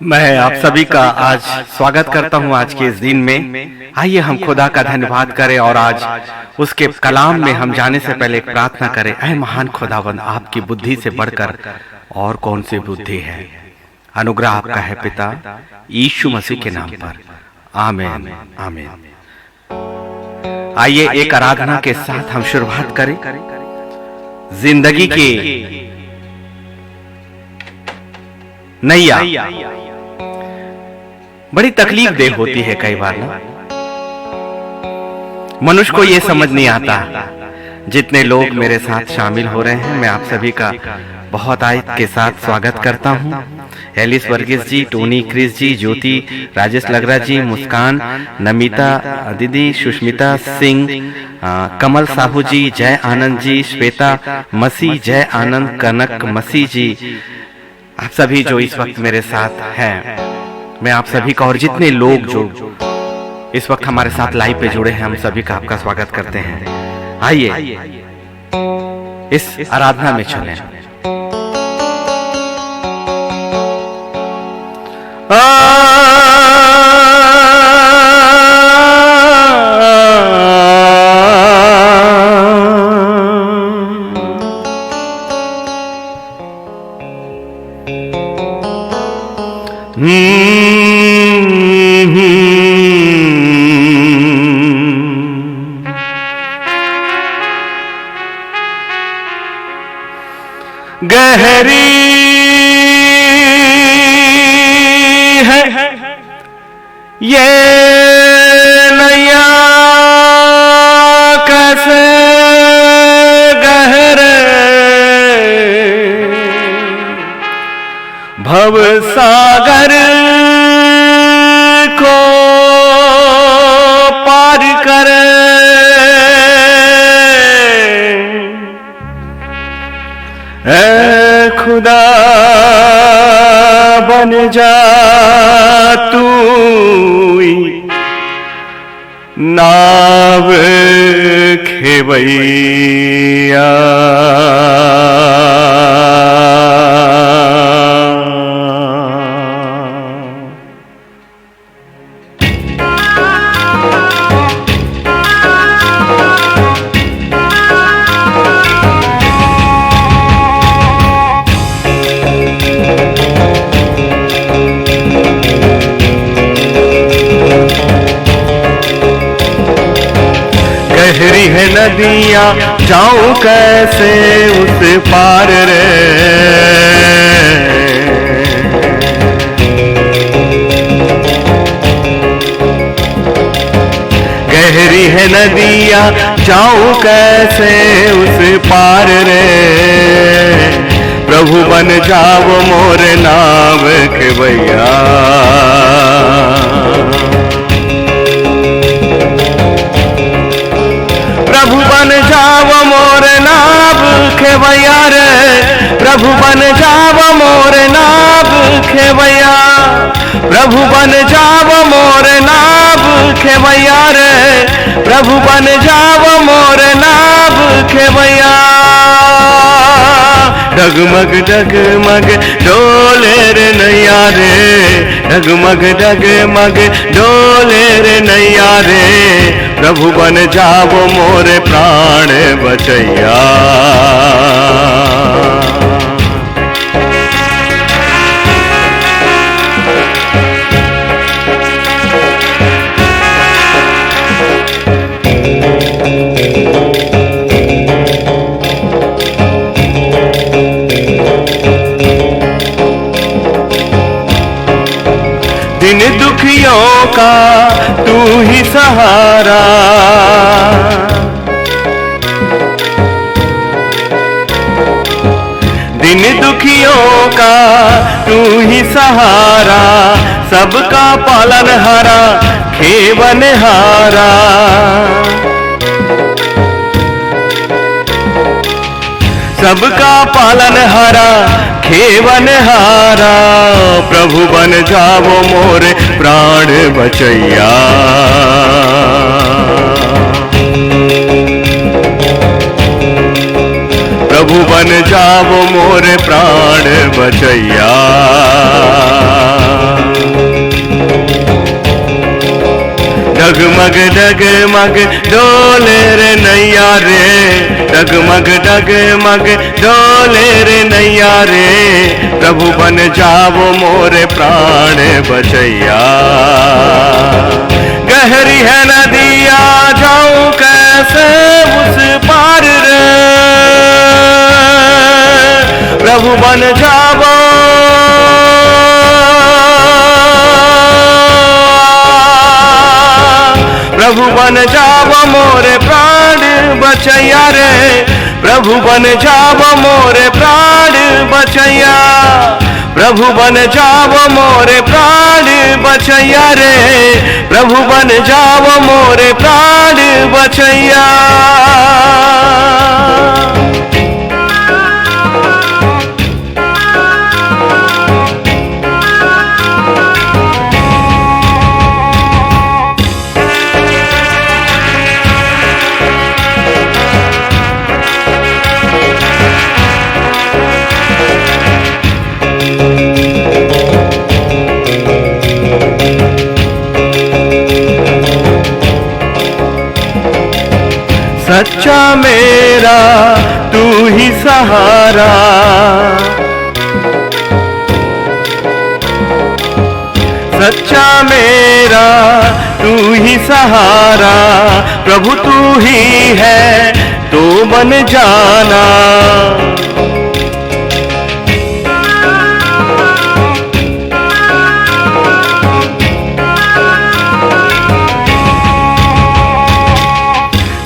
मैं आप सभी का आज स्वागत करता हूं आज के इस दिन में। आइए हम खुदा का धन्यवाद करें और आज उसके कलाम में हम जाने से पहले एक प्रार्थना करें। ऐ महान खुदावंद, आपकी बुद्धि से बढ़कर और कौन सी बुद्धि है। अनुग्रह आपका है पिता, यीशु मसीह के नाम पर, आमीन आमीन। आइए एक आराधना के साथ हम शुरुआत करें। जिंदगी की नैया बड़ी तकलीफ दे होती है कई बार ना। मनुष्य को यह समझ नहीं आता। जितने लोग मेरे साथ शामिल हो रहे हैं, मैं आप सभी का बहुत आयत के साथ स्वागत करता हूं। एलिस वर्गीस जी, टोनी क्रिस जी, ज्योति, राजेश लगरा जी, मुस्कान, नमिता दीदी, सुष्मिता सिंह, कमल साहू जी, जय आनंद जी, श्वेता मसीह, जय आनंद, कनक मसीह जी, आप सभी जो इस वक्त मेरे साथ हैं, मैं आप सभी का और जितने लोग जो इस वक्त हमारे साथ लाइव पे जुड़े हैं, हम सभी का आपका स्वागत करते हैं। आइए इस आराधना में चलें। गहरी है ये नैया, कैसे गहरे भव सागर को पार करे। ऐ खुदा बन जा तू नाव खेवैया। गहरी है नदियाँ, जाऊं कैसे उस पार रे। गहरी है नदियाँ, जाऊं कैसे उस पार रे। प्रभु बन जाओ मोर नाव के भैया। प्रभु बन जाओ मोर नाव खेवैया रे। प्रभु बन जाओ मोर नाव खेवैया। प्रभु बन जाओ मोर नाव खेवैया रे। प्रभु बन जाओ मोर नाव खेवैया। डगमग डगमग डोले रे नैया रे। डगमग डगमग डोले रे नैया रे। प्रभु बन जाओ मोरे प्राण बचैया। दिन दुखियों का तू ही सहारा। दिन दुखियों का तू ही सहारा। सबका पालनहारा, खेवनहारा। सबका पालनहारा, खेवनहारा। प्रभु बन जाओ मोरे प्राण बचैया। प्रभु बन जाओ मोरे प्राण बचैया। डगमग डगमग डोले रे नैया रे, डगमग डगमग डोले रे नैया रे, प्रभु बन जाओ मोरे प्राण बचैया। गहरी है नदिया जाऊं कैसे उस पार रे, प्रभु बन जाओ प्रभु बन जाओ मोरे प्राण बचैया रे, प्रभु बन जाओ मोरे प्राण बचैया, प्रभु बन जाओ मोरे प्राण बचैया रे, प्रभु बन जाओ मोरे प्राण बचैया। सच्चा मेरा तू ही सहारा, सच्चा मेरा तू ही सहारा, प्रभु तू ही है तो बन जाना।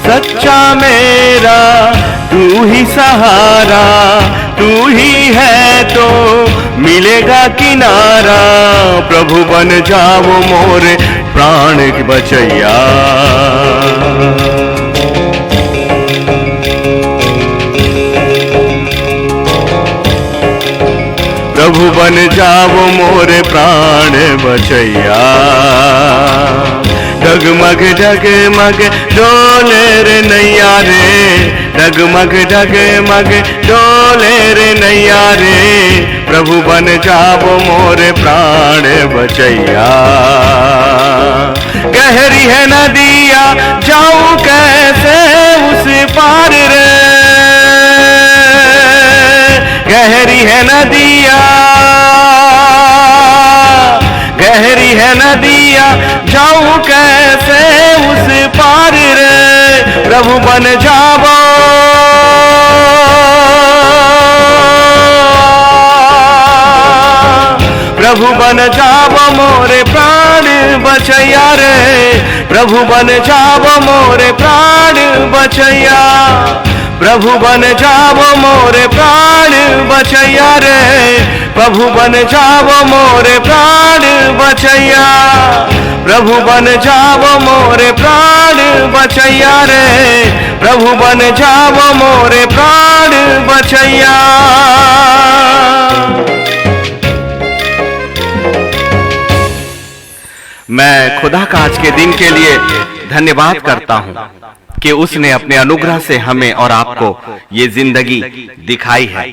सच्चा मेरा तू ही सहारा, तू ही है तो मिलेगा किनारा, प्रभु बन जाओ मोरे प्राण बचैया। प्रभु बन जाओ मोरे प्राण बचैया। डगमग डगमग डोले रे नैया रे, डगमग डगमग डोले रे नैया रे, प्रभु बन जाओ मोरे प्राण बचैया। गहरी है नदिया जाऊं कैसे उस पार रे, गहरी है नदिया, गहरी है नदिया जाऊं कैसे उस पार रे, प्रभु बन जाओ प्रभु बन जाओ मोरे प्राण बचैया रे, प्रभु बन जाओ मोरे प्राण बचैया, प्रभु बन जाओ मोरे प्राण बचैया रे, प्रभु बन जाओ मोरे प्राण बचैया, प्रभु बन जाओ मोरे प्राण बचैया रे, प्रभु बन जाओ मोरे प्राण बचैया। मैं खुदा का आज के दिन के लिए धन्यवाद करता हूँ कि उसने अपने अनुग्रह से हमें और आपको ये जिंदगी दिखाई है।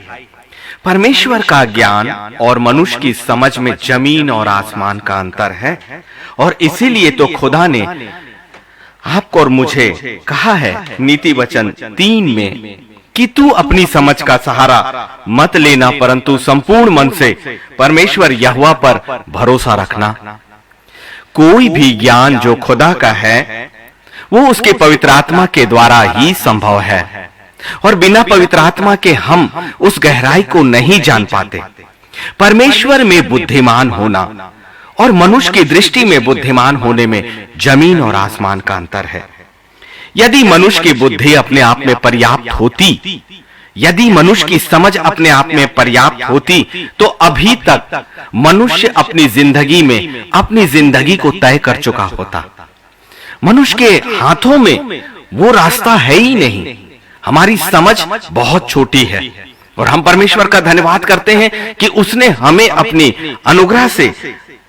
परमेश्वर का ज्ञान और मनुष्य की समझ में जमीन और आसमान का अंतर है, और इसीलिए तो खुदा ने आपको और मुझे कहा है नीति वचन 3 में कि तू अपनी समझ का सहारा मत लेना, परंतु संपूर्ण मन से परमेश्वर यहोवा पर भरोसा रखना। कोई भी ज्ञान जो खुदा का है वो उसके पवित्र आत्मा के द्वारा ही संभव है, और बिना पवित्र आत्मा के हम उस गहराई को नहीं जान पाते। परमेश्वर में बुद्धिमान होना और मनुष्य की दृष्टि में बुद्धिमान होने में जमीन और आसमान का अंतर है। यदि मनुष्य की बुद्धि अपने आप में पर्याप्त होती, यदि मनुष्य की समझ अपने आप में पर्याप्त होती, तो अभी तक मनुष्य अपनी जिंदगी में अपनी जिंदगी को तय कर चुका होता। मनुष्य के हाथों में वो रास्ता है ही नहीं। हमारी समझ बहुत छोटी है, और हम परमेश्वर का धन्यवाद करते हैं कि उसने हमें अपनी अनुग्रह से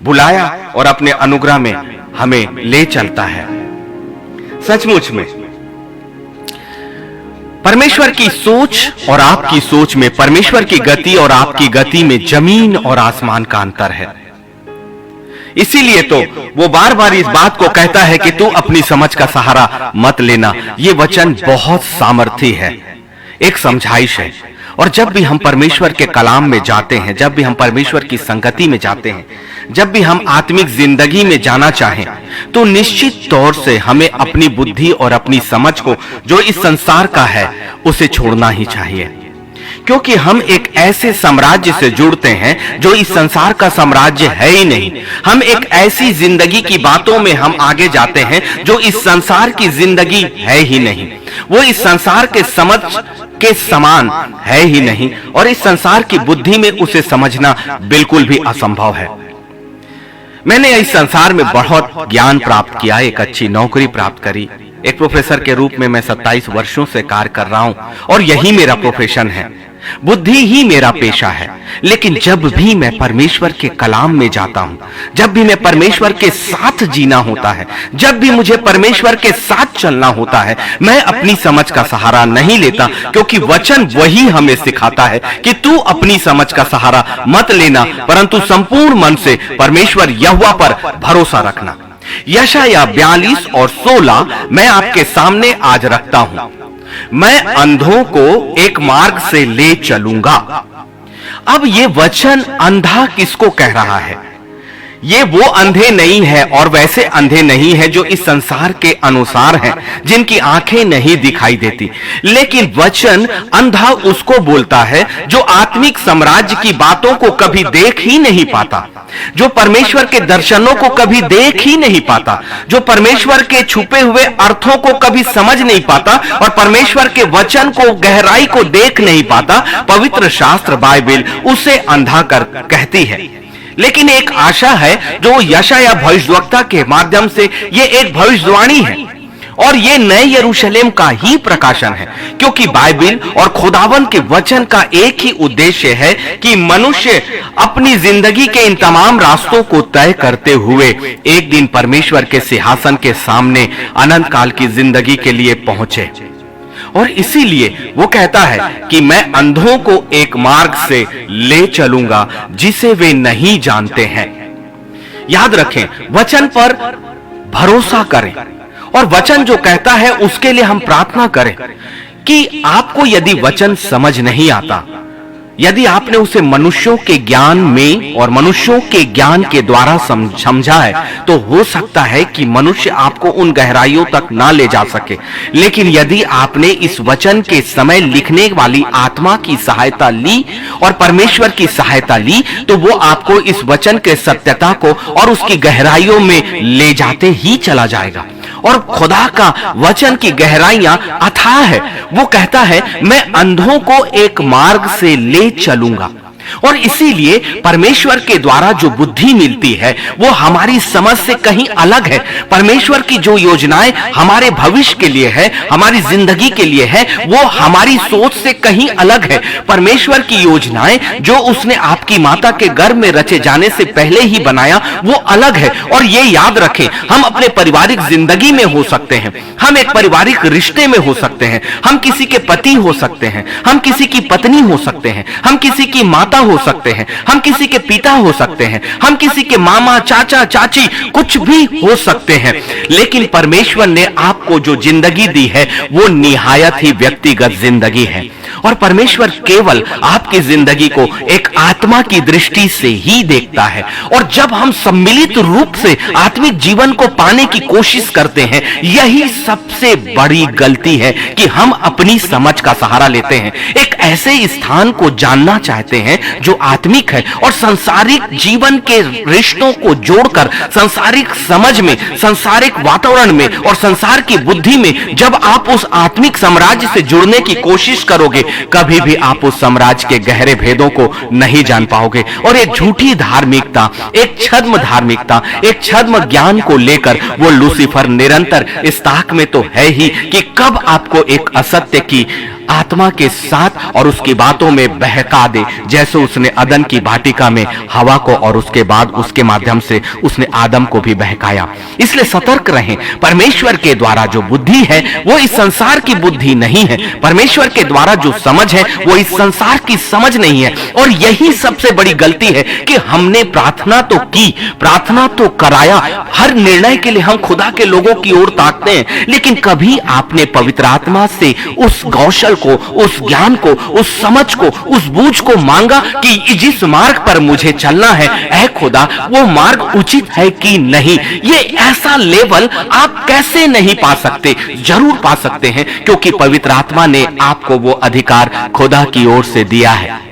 बुलाया और अपने अनुग्रह में हमें ले चलता है। सचमुच में परमेश्वर की सोच और आपकी सोच में, परमेश्वर की गति और आपकी गति में जमीन और आसमान का अंतर है। इसीलिए तो वो बार बार इस बात को कहता है कि तू अपनी समझ का सहारा मत लेना। ये वचन बहुत सामर्थी है, एक समझाइश है। और जब भी हम परमेश्वर के कलाम में जाते हैं, जब भी हम परमेश्वर की संगति में जाते हैं, जब भी हम आत्मिक जिंदगी में जाना चाहें, तो निश्चित तौर से हमें अपनी बुद्धि और अपनी समझ को जो इस संसार का है उसे छोड़ना ही चाहिए। क्योंकि हम एक ऐसे साम्राज्य से जुड़ते हैं जो इस संसार का साम्राज्य है ही नहीं। हम एक ऐसी जिंदगी की बातों में हम आगे जाते हैं जो इस संसार की जिंदगी है ही नहीं, वो इस संसार के समझ के समान है ही नहीं, और इस संसार की बुद्धि में उसे समझना बिल्कुल भी असंभव है। मैंने इस संसार में बहुत ज्ञान प्राप्त किया, एक अच्छी नौकरी प्राप्त करी, एक प्रोफेसर के रूप में मैं 27 वर्षों से कार्य कर रहा हूं और यही मेरा प्रोफेशन है, बुद्धि ही मेरा पेशा है। लेकिन जब भी मैं परमेश्वर के कलाम में जाता हूं, जब भी मैं परमेश्वर के साथ जीना होता है, जब भी मुझे परमेश्वर के साथ चलना होता है, मैं अपनी समझ का सहारा नहीं लेता, क्योंकि वचन वही हमें सिखाता है कि तू अपनी समझ का सहारा मत लेना, परंतु संपूर्ण मन से परमेश्वर यहोवा पर भरोसा रखना। यशायाह 42 और 16 मैं आपके सामने आज रखता हूं। मैं अंधों को एक मार्ग से ले चलूंगा। अब ये वचन अंधा किसको कह रहा है? ये वो अंधे नहीं है और वैसे अंधे नहीं है जो इस संसार के अनुसार हैं, जिनकी आंखें नहीं दिखाई देती। लेकिन वचन अंधा उसको बोलता है जो आत्मिक साम्राज्य की बातों को कभी देख ही नहीं पाता, जो परमेश्वर के दर्शनों को कभी देख ही नहीं पाता, जो परमेश्वर के छुपे हुए अर्थों को कभी समझ नहीं पाता और परमेश्वर के वचन को, गहराई को देख नहीं पाता। पवित्र शास्त्र बाइबल उसे अंधा कर कहती है। लेकिन एक आशा है जो यशायाह भविष्यवक्ता के माध्यम से, ये एक भविष्यवाणी है और ये नए यरूशलेम का ही प्रकाशन है, क्योंकि बाइबल और खुदावन के वचन का एक ही उद्देश्य है कि मनुष्य अपनी जिंदगी के इन तमाम रास्तों को तय करते हुए एक दिन परमेश्वर के सिंहासन के सामने अनंत काल की जिंदगी के लिए पहुंचे। और इसीलिए वो कहता है कि मैं अंधों को एक मार्ग से ले चलूंगा जिसे वे नहीं जानते हैं। याद रखें, वचन पर भरोसा करें और वचन जो कहता है उसके लिए हम प्रार्थना करें कि आपको यदि वचन समझ नहीं आता, यदि आपने उसे मनुष्यों के ज्ञान में और मनुष्यों के ज्ञान के द्वारा समझा है, तो हो सकता है कि मनुष्य आपको उन गहराइयों तक ना ले जा सके। लेकिन यदि आपने इस वचन के समय लिखने वाली आत्मा की सहायता ली और परमेश्वर की सहायता ली, तो वो आपको इस वचन के सत्यता को और उसकी गहराइयों में ले जाते ही चला जाएगा। और खुदा का वचन की गहराइयां अथाह है। वो कहता है मैं अंधों को एक मार्ग से ले चलूंगा। और इसीलिए परमेश्वर के द्वारा जो बुद्धि मिलती है वो हमारी समझ से कहीं अलग है। परमेश्वर की जो योजनाएं हमारे भविष्य के लिए है, हमारी जिंदगी के लिए है, वो हमारी सोच से कहीं अलग है। परमेश्वर की योजनाएं जो उसने आपकी माता के गर्भ में रचे जाने से पहले ही बनाया, वो अलग है। और ये याद रखें, हम अपने पारिवारिक जिंदगी में हो सकते हैं, हम एक पारिवारिक रिश्ते में हो सकते हैं, हम किसी के पति हो सकते हैं, हम किसी की पत्नी हो सकते हैं, हम किसी की माता हो सकते हैं, हम किसी के पिता हो सकते हैं, हम किसी के मामा, चाचा, चाची, कुछ भी हो सकते हैं। लेकिन परमेश्वर ने आपको जो जिंदगी दी है वो निहायत ही व्यक्तिगत जिंदगी है। और परमेश्वर केवल आपकी जिंदगी को एक आत्मा की दृष्टि से ही देखता है। और जब हम सम्मिलित रूप से आत्मिक जीवन को पाने की कोशिश करते हैं, यही सबसे बड़ी गलती है कि हम अपनी समझ का सहारा लेते हैं, एक ऐसे स्थान को जानना चाहते हैं जो आत्मिक है और सांसारिक जीवन के रिश्तों को जोड़कर सांसारिक समझ में, सांसारिक वातावरण में और संसार की बुद्धि में जब आप उस आत्मिक साम्राज्य से जुड़ने की कोशिश करोगे, कभी भी आप उस साम्राज्य के गहरे भेदों को नहीं जान पाओगे। और एक झूठी धार्मिकता, एक छद्म धार्मिकता, एक छद्म ज्ञान को लेकर वो लूसीफर निरंतर इस ताक में तो है ही कि कब आपको एक असत्य की आत्मा के साथ और उसकी बातों में बहका दे, जैसे उसने अदन की वाटिका में हवा को और उसके बाद उसके माध्यम से उसने आदम को भी बहकाया। इसलिए सतर्क रहें। परमेश्वर के द्वारा जो बुद्धि है वो इस संसार की बुद्धि नहीं है। परमेश्वर के द्वारा जो समझ है वो इस संसार की समझ नहीं है। और यही सबसे बड़ी गलती है कि हमने प्रार्थना तो की, प्रार्थना तो कराया, हर निर्णय के लिए हम खुदा के लोगों की ओर ताकते हैं, लेकिन कभी आपने पवित्र आत्मा से उस कौशल को, उस ज्ञान को, उस समझ को, उस बूझ को मांगा कि जिस मार्ग पर मुझे चलना है, ऐ खुदा, वो मार्ग उचित है कि नहीं। ये ऐसा लेवल आप कैसे नहीं पा सकते? जरूर पा सकते हैं, क्योंकि पवित्र आत्मा ने आपको वो अधिकार खुदा की ओर से दिया है।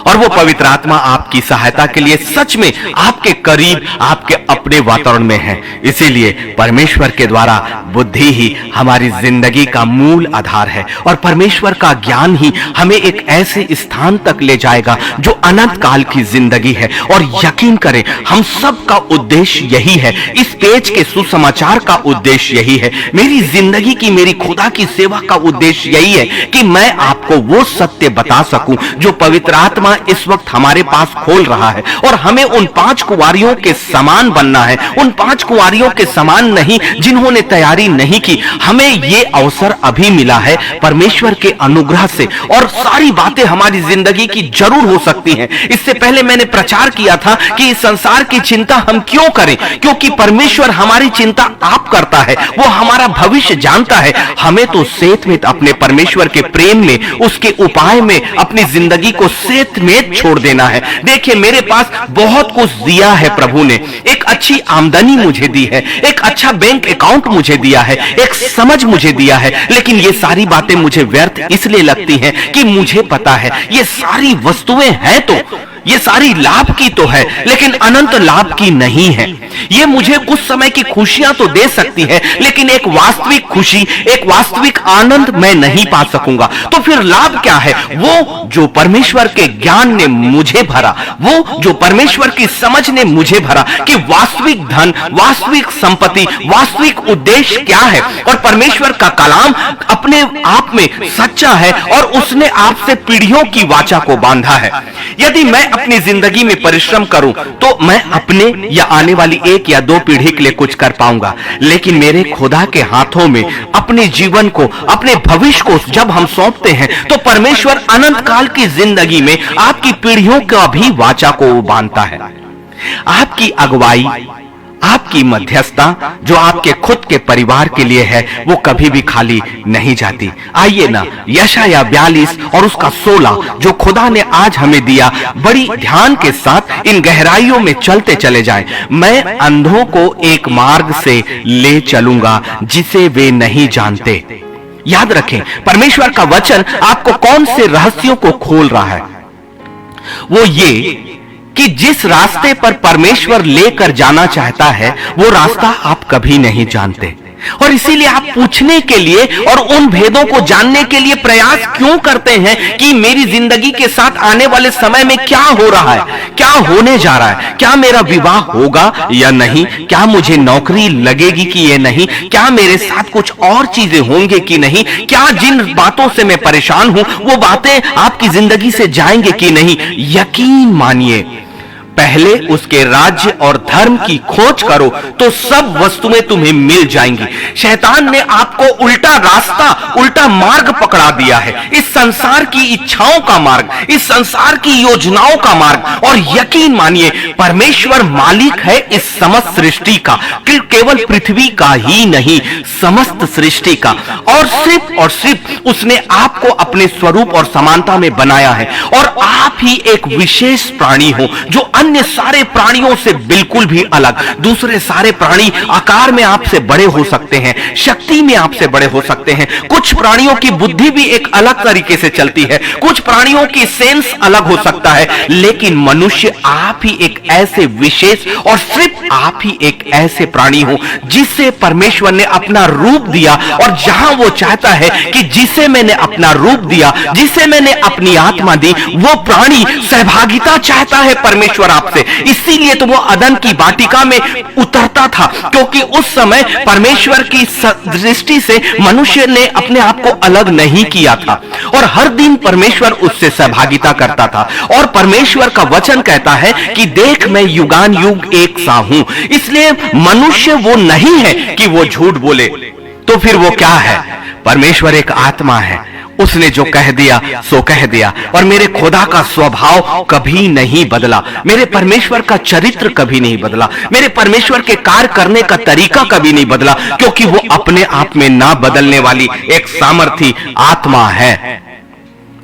और वो पवित्र आत्मा आपकी सहायता के लिए सच में आपके करीब, आपके अपने वातावरण में है। इसीलिए परमेश्वर के द्वारा बुद्धि ही हमारी जिंदगी का मूल आधार है, और परमेश्वर का ज्ञान ही हमें एक ऐसे स्थान तक ले जाएगा जो अनंत काल की जिंदगी है। और यकीन करें, हम सब का उद्देश्य यही है, इस पेज के सुसमाचार का उद्देश्य यही है, मेरी जिंदगी की, मेरी खुदा की सेवा का उद्देश्य यही है कि मैं आपको वो सत्य बता सकूं जो पवित्र आत्मा इस वक्त हमारे पास खोल रहा है। और हमें उन 5 कुंवारियों के समान बनना है, उन 5 कुंवारियों के समान नहीं जिन्होंने तैयारी नहीं की। हमें ये अवसर अभी मिला है परमेश्वर के अनुग्रह से, और सारी बातें हमारी जिंदगी की जरूर हो सकती हैं। इससे पहले मैंने प्रचार किया था कि इस संसार की चिंता हम क्यों करें, क्योंकि परमेश्वर हमारी चिंता आप करता है, वो हमारा भविष्य जानता है। हमें तो सेत में अपने परमेश्वर के प्रेम में, उसके उपाय में अपनी जिंदगी को सेत में छोड़ देना है। देखिए, मेरे पास बहुत कुछ दिया है प्रभु ने, एक अच्छी आमदनी मुझे दी है, एक अच्छा बैंक अकाउंट मुझे दिया है, एक समझ मुझे दिया है, लेकिन ये सारी बातें मुझे व्यर्थ इसलिए लगती हैं कि मुझे पता है ये सारी वस्तुएं हैं, तो ये सारी लाभ की तो है, लेकिन अनंत लाभ की नहीं है। ये मुझे कुछ समय की खुशियां तो दे सकती है, लेकिन एक वास्तविक खुशी, एक वास्तविक आनंद मैं नहीं पा सकूंगा। तो फिर लाभ क्या है? वो जो परमेश्वर के ज्ञान ने मुझे भरा, वो जो परमेश्वर की समझ ने मुझे भरा कि वास्तविक धन, वास्तविक संपत्ति, वास्तविक उद्देश्य क्या है। और परमेश्वर का कलाम अपने आप में सच्चा है, और उसने आपसे पीढ़ियों की वाचा को बांधा है। यदि मैं अपनी जिंदगी में परिश्रम करूं तो मैं अपने या आने वाली 1 या 2 पीढ़ी के लिए कुछ कर पाऊंगा, लेकिन मेरे खुदा के हाथों में अपने जीवन को, अपने भविष्य को जब हम सौंपते हैं, तो परमेश्वर अनंत काल की जिंदगी में आपकी पीढ़ियों का भी वाचा को बांधता है। आपकी अगुवाई, आपकी मध्यस्थता जो आपके खुद के परिवार के लिए है, वो कभी भी खाली नहीं जाती। आइए ना, यशायाह 42 और उसका 16 जो खुदा ने आज हमें दिया, बड़ी ध्यान के साथ इन गहराइयों में चलते चले जाएं। मैं अंधों को एक मार्ग से ले चलूंगा जिसे वे नहीं जानते। याद रखें, परमेश्वर का वचन आपको कौन से रहस्यों को खोल रहा है? वो ये कि जिस रास्ते पर परमेश्वर लेकर जाना चाहता है, वो रास्ता आप कभी नहीं जानते, और इसीलिए आप पूछने के लिए और उन भेदों को जानने के लिए प्रयास क्यों करते हैं कि मेरी जिंदगी के साथ आने वाले समय में क्या हो रहा है, क्या होने जा रहा है, क्या मेरा विवाह होगा या नहीं, क्या मुझे नौकरी लगेगी कि ये नहीं, क्या मेरे साथ कुछ और चीजें होंगे कि नहीं, क्या जिन बातों से मैं परेशान हूं वो बातें आपकी जिंदगी से जाएंगे कि नहीं। यकीन मानिए, पहले उसके राज्य और धर्म की खोज करो तो सब वस्तुएं तुम्हें मिल जाएंगी। शैतान ने आपको उल्टा रास्ता, उल्टा मार्ग पकड़ा दिया है, इस संसार की इच्छाओं का मार्ग, इस संसार की योजनाओं का मार्ग। और यकीन मानिए, परमेश्वर मालिक है इस समस्त सृष्टि का, केवल पृथ्वी का ही नहीं, समस्त सृष्टि का। और सिर्फ उसने आपको अपने स्वरूप और समानता में बनाया है, और आप ही एक विशेष प्राणी हो जो अन्य सारे प्राणियों से बिल्कुल भी अलग। दूसरे सारे प्राणी आकार में आपसे बड़े हो सकते हैं, शक्ति में आपसे बड़े हो सकते हैं, कुछ प्राणियों की बुद्धि भी एक अलग तरीके से चलती है, कुछ प्राणियों की सेंस अलग हो सकता है, लेकिन मनुष्य आप ही एक ऐसे विशेष और सिर्फ आप ही एक ऐसे प्राणी हो जिसे परमेश्वर ने अपना रूप दिया। और जहां वो चाहता है कि जिसे मैंने अपना रूप दिया, जिसे मैंने अपनी आत्मा दी, वो प्राणी सहभागिता चाहता है परमेश्वर आपसे, इसीलिए तो वो अदन की वाटिका में उतरता था, क्योंकि उस समय परमेश्वर की दृष्टि से मनुष्य ने अपने आप को अलग नहीं किया था और हर दिन परमेश्वर उससे सहभागिता करता था। और परमेश्वर का वचन कहता है कि देख मैं युगान युग एक सा हूं। इसलिए मनुष्य वो नहीं है कि वो झूठ बोले। तो फिर वो क्या है? परमेश्वर एक आत्मा है, उसने जो कह दिया सो कह दिया। और मेरे खुदा का स्वभाव कभी नहीं बदला, मेरे परमेश्वर का चरित्र कभी नहीं बदला, मेरे परमेश्वर के कार्य करने का तरीका कभी नहीं बदला, क्योंकि वो अपने आप में ना बदलने वाली एक सामर्थी आत्मा है।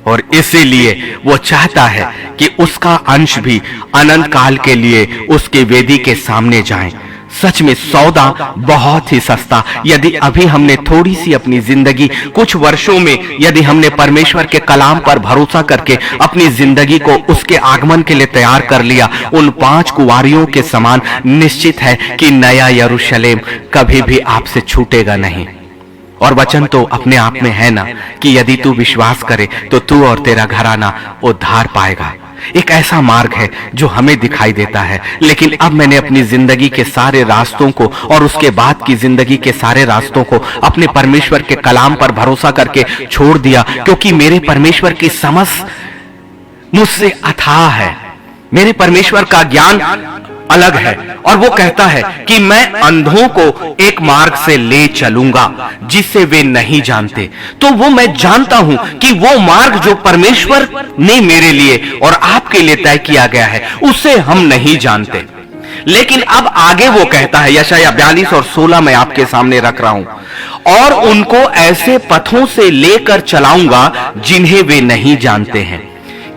और इसीलिए वो चाहता है कि उसका अंश भी अनंत काल के लिए उसके वेदी के सामने जाए। सच में सौदा बहुत ही सस्ता। यदि अभी हमने थोड़ी सी अपनी जिंदगी, कुछ वर्षों में यदि हमने परमेश्वर के कलाम पर भरोसा करके अपनी जिंदगी को उसके आगमन के लिए तैयार कर लिया, उन 5 कुंवारियों के समान निश्चित है कि नया यरूशलेम कभी भी आपसे छूटेगा नहीं। और वचन तो अपने आप में है ना कि यदि तू विश्वास करे तो तू और तेरा घराना उद्धार पाएगा। एक ऐसा मार्ग है जो हमें दिखाई देता है, लेकिन अब मैंने अपनी जिंदगी के सारे रास्तों को और उसके बाद की जिंदगी के सारे रास्तों को अपने परमेश्वर के कलाम पर भरोसा करके छोड़ दिया, क्योंकि मेरे परमेश्वर की समझ मुझसे अथाह है, मेरे परमेश्वर का ज्ञान अलग है। और वो कहता है कि मैं अंधों को एक मार्ग से ले चलूंगा जिसे वे नहीं जानते। तो वो मैं जानता हूं कि वो मार्ग जो परमेश्वर ने मेरे लिए और आपके लिए तय किया गया है, उसे हम नहीं जानते। लेकिन अब आगे वो कहता है, यशायाह 42 और 16 में आपके सामने रख रहा हूं, और उनको ऐसे पथों से लेकर चलाऊंगा जिन्हें वे नहीं जानते हैं।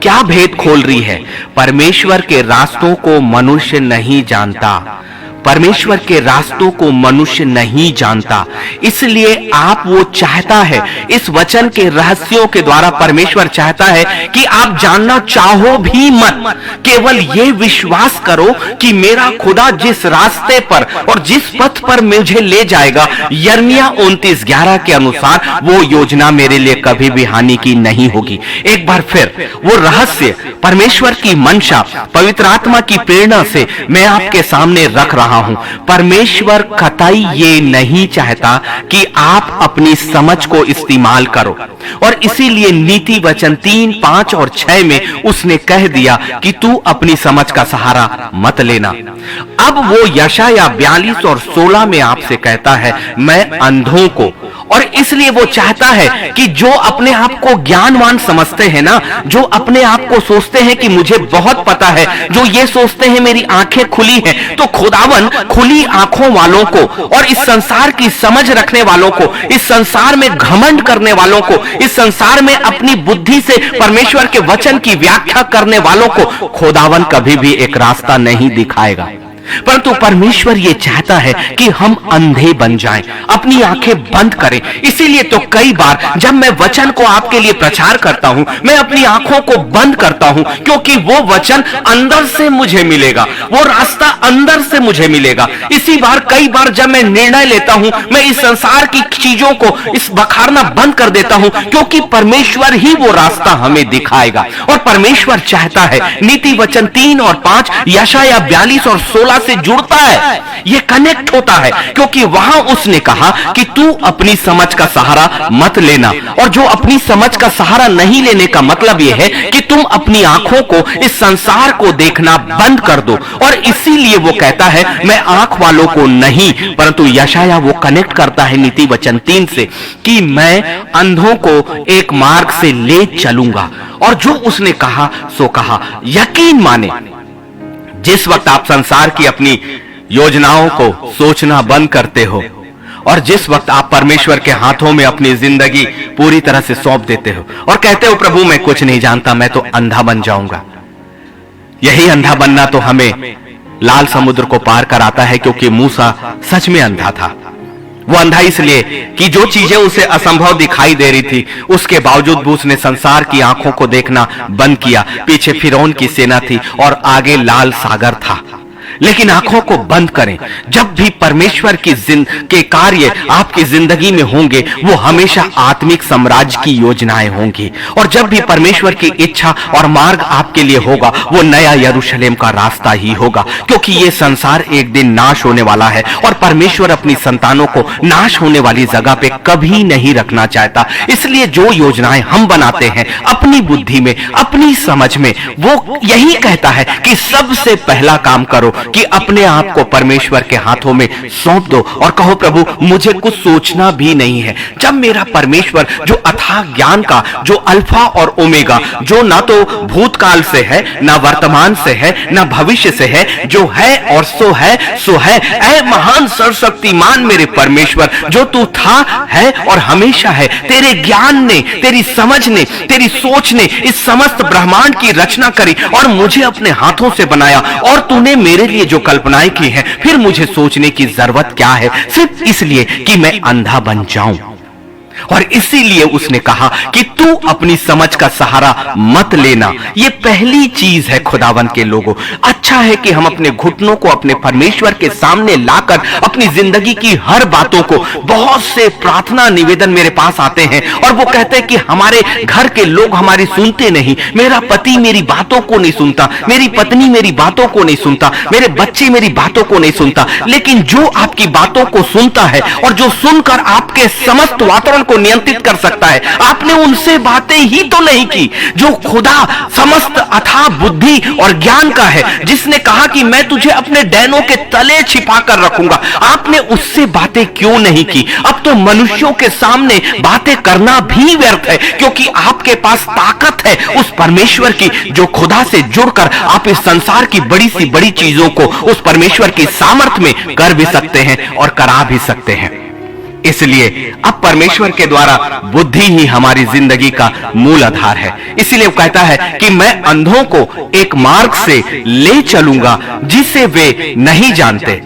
क्या भेद खोल रही है? परमेश्वर के रास्तों को मनुष्य नहीं जानता, परमेश्वर के रास्तों को मनुष्य नहीं जानता। इसलिए आप वो चाहता है, इस वचन के रहस्यों के द्वारा परमेश्वर चाहता है कि आप जानना चाहो भी मत, केवल ये विश्वास करो कि मेरा खुदा जिस रास्ते पर और जिस पथ पर मुझे ले जाएगा, यिर्मयाह 29:11 के अनुसार वो योजना मेरे लिए कभी भी हानि की नहीं होगी। एक बार फिर वो रहस्य, परमेश्वर की मंशा, पवित्र आत्मा की प्रेरणा से मैं आपके सामने रख रहा हूं। परमेश्वर कतई ये नहीं चाहता कि आप अपनी समझ को इस्तेमाल करो, और इसीलिए नीति वचन 3, 5 और 6 में उसने कह दिया कि तू अपनी समझ का सहारा मत लेना। अब वो यशायाह 42 और 16 में आपसे कहता है, मैं अंधों को, और इसलिए वो चाहता है कि जो अपने आप को ज्ञानवान समझते हैं ना, जो अपने आप को सोचते हैं कि मुझे बहुत पता है, जो ये सोचते हैं मेरी आंखें खुली हैं, तो खुदावन खुली आंखों वालों को और इस संसार की समझ रखने वालों को, इस संसार में घमंड करने वालों को, इस संसार में अपनी बुद्धि से परमेश्वर के वचन की व्याख्या करने वालों को खुदावन कभी भी एक रास्ता नहीं दिखाएगा। परंतु परमेश्वर ये चाहता है कि हम अंधे बन जाएं, अपनी आंखें बंद करें। इसीलिए तो कई बार जब मैं वचन को आपके लिए प्रचार करता हूं, मैं अपनी आंखों को बंद करता हूं, क्योंकि वो वचन अंदर से मुझे मिलेगा, वो रास्ता अंदर से मुझे मिलेगा। इसी बार कई बार जब मैं निर्णय लेता हूं, मैं इस संसार की चीजों को इस बखारना बंद कर देता हूं, क्योंकि परमेश्वर ही वो रास्ता हमें दिखाएगा। और परमेश्वर चाहता है, नीति वचन 3 और 5 यशायाह 42 और 16 से जुड़ता है, ये कनेक्ट होता है, क्योंकि वहां उसने कहा कि तू अपनी समझ का सहारा मत लेना। और जो अपनी समझ का सहारा नहीं लेने का मतलब यह है कि तुम अपनी आंखों को इस संसार को देखना बंद कर दो। और इसीलिए वो कहता है, मैं आंख वालों को नहीं, परंतु यशायाह वो कनेक्ट करता है नीति वचन 3 से कि मैं अंधों को एक मार्ग से ले चलूंगा। और जो उसने कहा सो कहा। यकीन माने, जिस वक्त आप संसार की अपनी योजनाओं को सोचना बंद करते हो और जिस वक्त आप परमेश्वर के हाथों में अपनी जिंदगी पूरी तरह से सौंप देते हो और कहते हो, प्रभु मैं कुछ नहीं जानता, मैं तो अंधा बन जाऊंगा। यही अंधा बनना तो हमें लाल समुद्र को पार कराता है, क्योंकि मूसा सच में अंधा था। वो अंधा इसलिए कि जो चीजें उसे असंभव दिखाई दे रही थी, उसके बावजूद भी उसने संसार की आंखों को देखना बंद किया। पीछे फिरौन की सेना थी और आगे लाल सागर था, लेकिन आंखों को बंद करें। जब भी परमेश्वर के कार्य आपकी जिंदगी में होंगे, वो हमेशा आत्मिक साम्राज्य की योजनाएं होंगी। और जब भी परमेश्वर की इच्छा और मार्ग आपके लिए होगा, वो नया यरूशलेम का रास्ता ही होगा, क्योंकि ये संसार एक दिन नाश होने वाला है और परमेश्वर अपनी संतानों को नाश होने वाली जगह पे कभी नहीं रखना चाहता। इसलिए जो योजनाएं हम बनाते हैं अपनी बुद्धि में, अपनी समझ में, वो यही कहता है कि सबसे पहला काम करो कि अपने आप को परमेश्वर के हाथों में सौंप दो और कहो, प्रभु मुझे कुछ सोचना भी नहीं है। जब मेरा परमेश्वर जो अथाह ज्ञान का, जो अल्फा और ओमेगा, जो ना तो भूतकाल से है, ना वर्तमान से है, ना भविष्य से है, जो है और सो है, ऐ महान सर्वशक्तिमान मेरे परमेश्वर, जो तू था, है और हमेशा है। तेरे ज्ञान ने, तेरी समझ ने, तेरी सोच ने इस समस्त ब्रह्मांड की रचना करी और मुझे अपने हाथों से बनाया, और तूने मेरे लिए जो कल्पनाएं की हैं, फिर मुझे सोचने की जरूरत क्या है, सिर्फ इसलिए कि मैं अंधा बन जाऊं। और इसीलिए उसने कहा कि तू अपनी समझ का सहारा मत लेना। ये पहली चीज है खुदावन के लोगों। अच्छा है कि हम अपने घुटनों को अपने परमेश्वर के सामने लाकर अपनी जिंदगी की हर बातों को, बहुत से प्रार्थना निवेदन मेरे पास आते हैं और वो कहते हैं कि हमारे घर के लोग हमारी सुनते नहीं, मेरा पति मेरी बातों को नहीं सुनता, मेरी पत्नी मेरी बातों को नहीं सुनता, मेरे बच्चे मेरी बातों को नहीं सुनता। लेकिन जो आपकी बातों को सुनता है और जो सुनकर आपके समस्त वातावरण को नियंत्रित कर सकता है, आपने उनसे बातें ही तो नहीं की। जो खुदा समस्त अथाह बुद्धि और ज्ञान का है, जिसने कहा कि मैं तुझे अपने डैनों के तले छिपा कर रखूंगा, आपने उससे बातें क्यों नहीं की? अब तो मनुष्यों के सामने बातें करना भी व्यर्थ है, क्योंकि आपके पास ताकत है उस परमेश्वर की, जो खुदा से जुड़कर आप इस संसार की बड़ी सी बड़ी चीजों को उस परमेश्वर की सामर्थ्य में कर भी सकते हैं और करा भी सकते हैं। इसलिए अब परमेश्वर के द्वारा बुद्धि ही हमारी जिंदगी का मूल आधार है। इसीलिए वो कहता है कि मैं अंधों को एक मार्ग से ले चलूंगा जिसे वे नहीं जानते।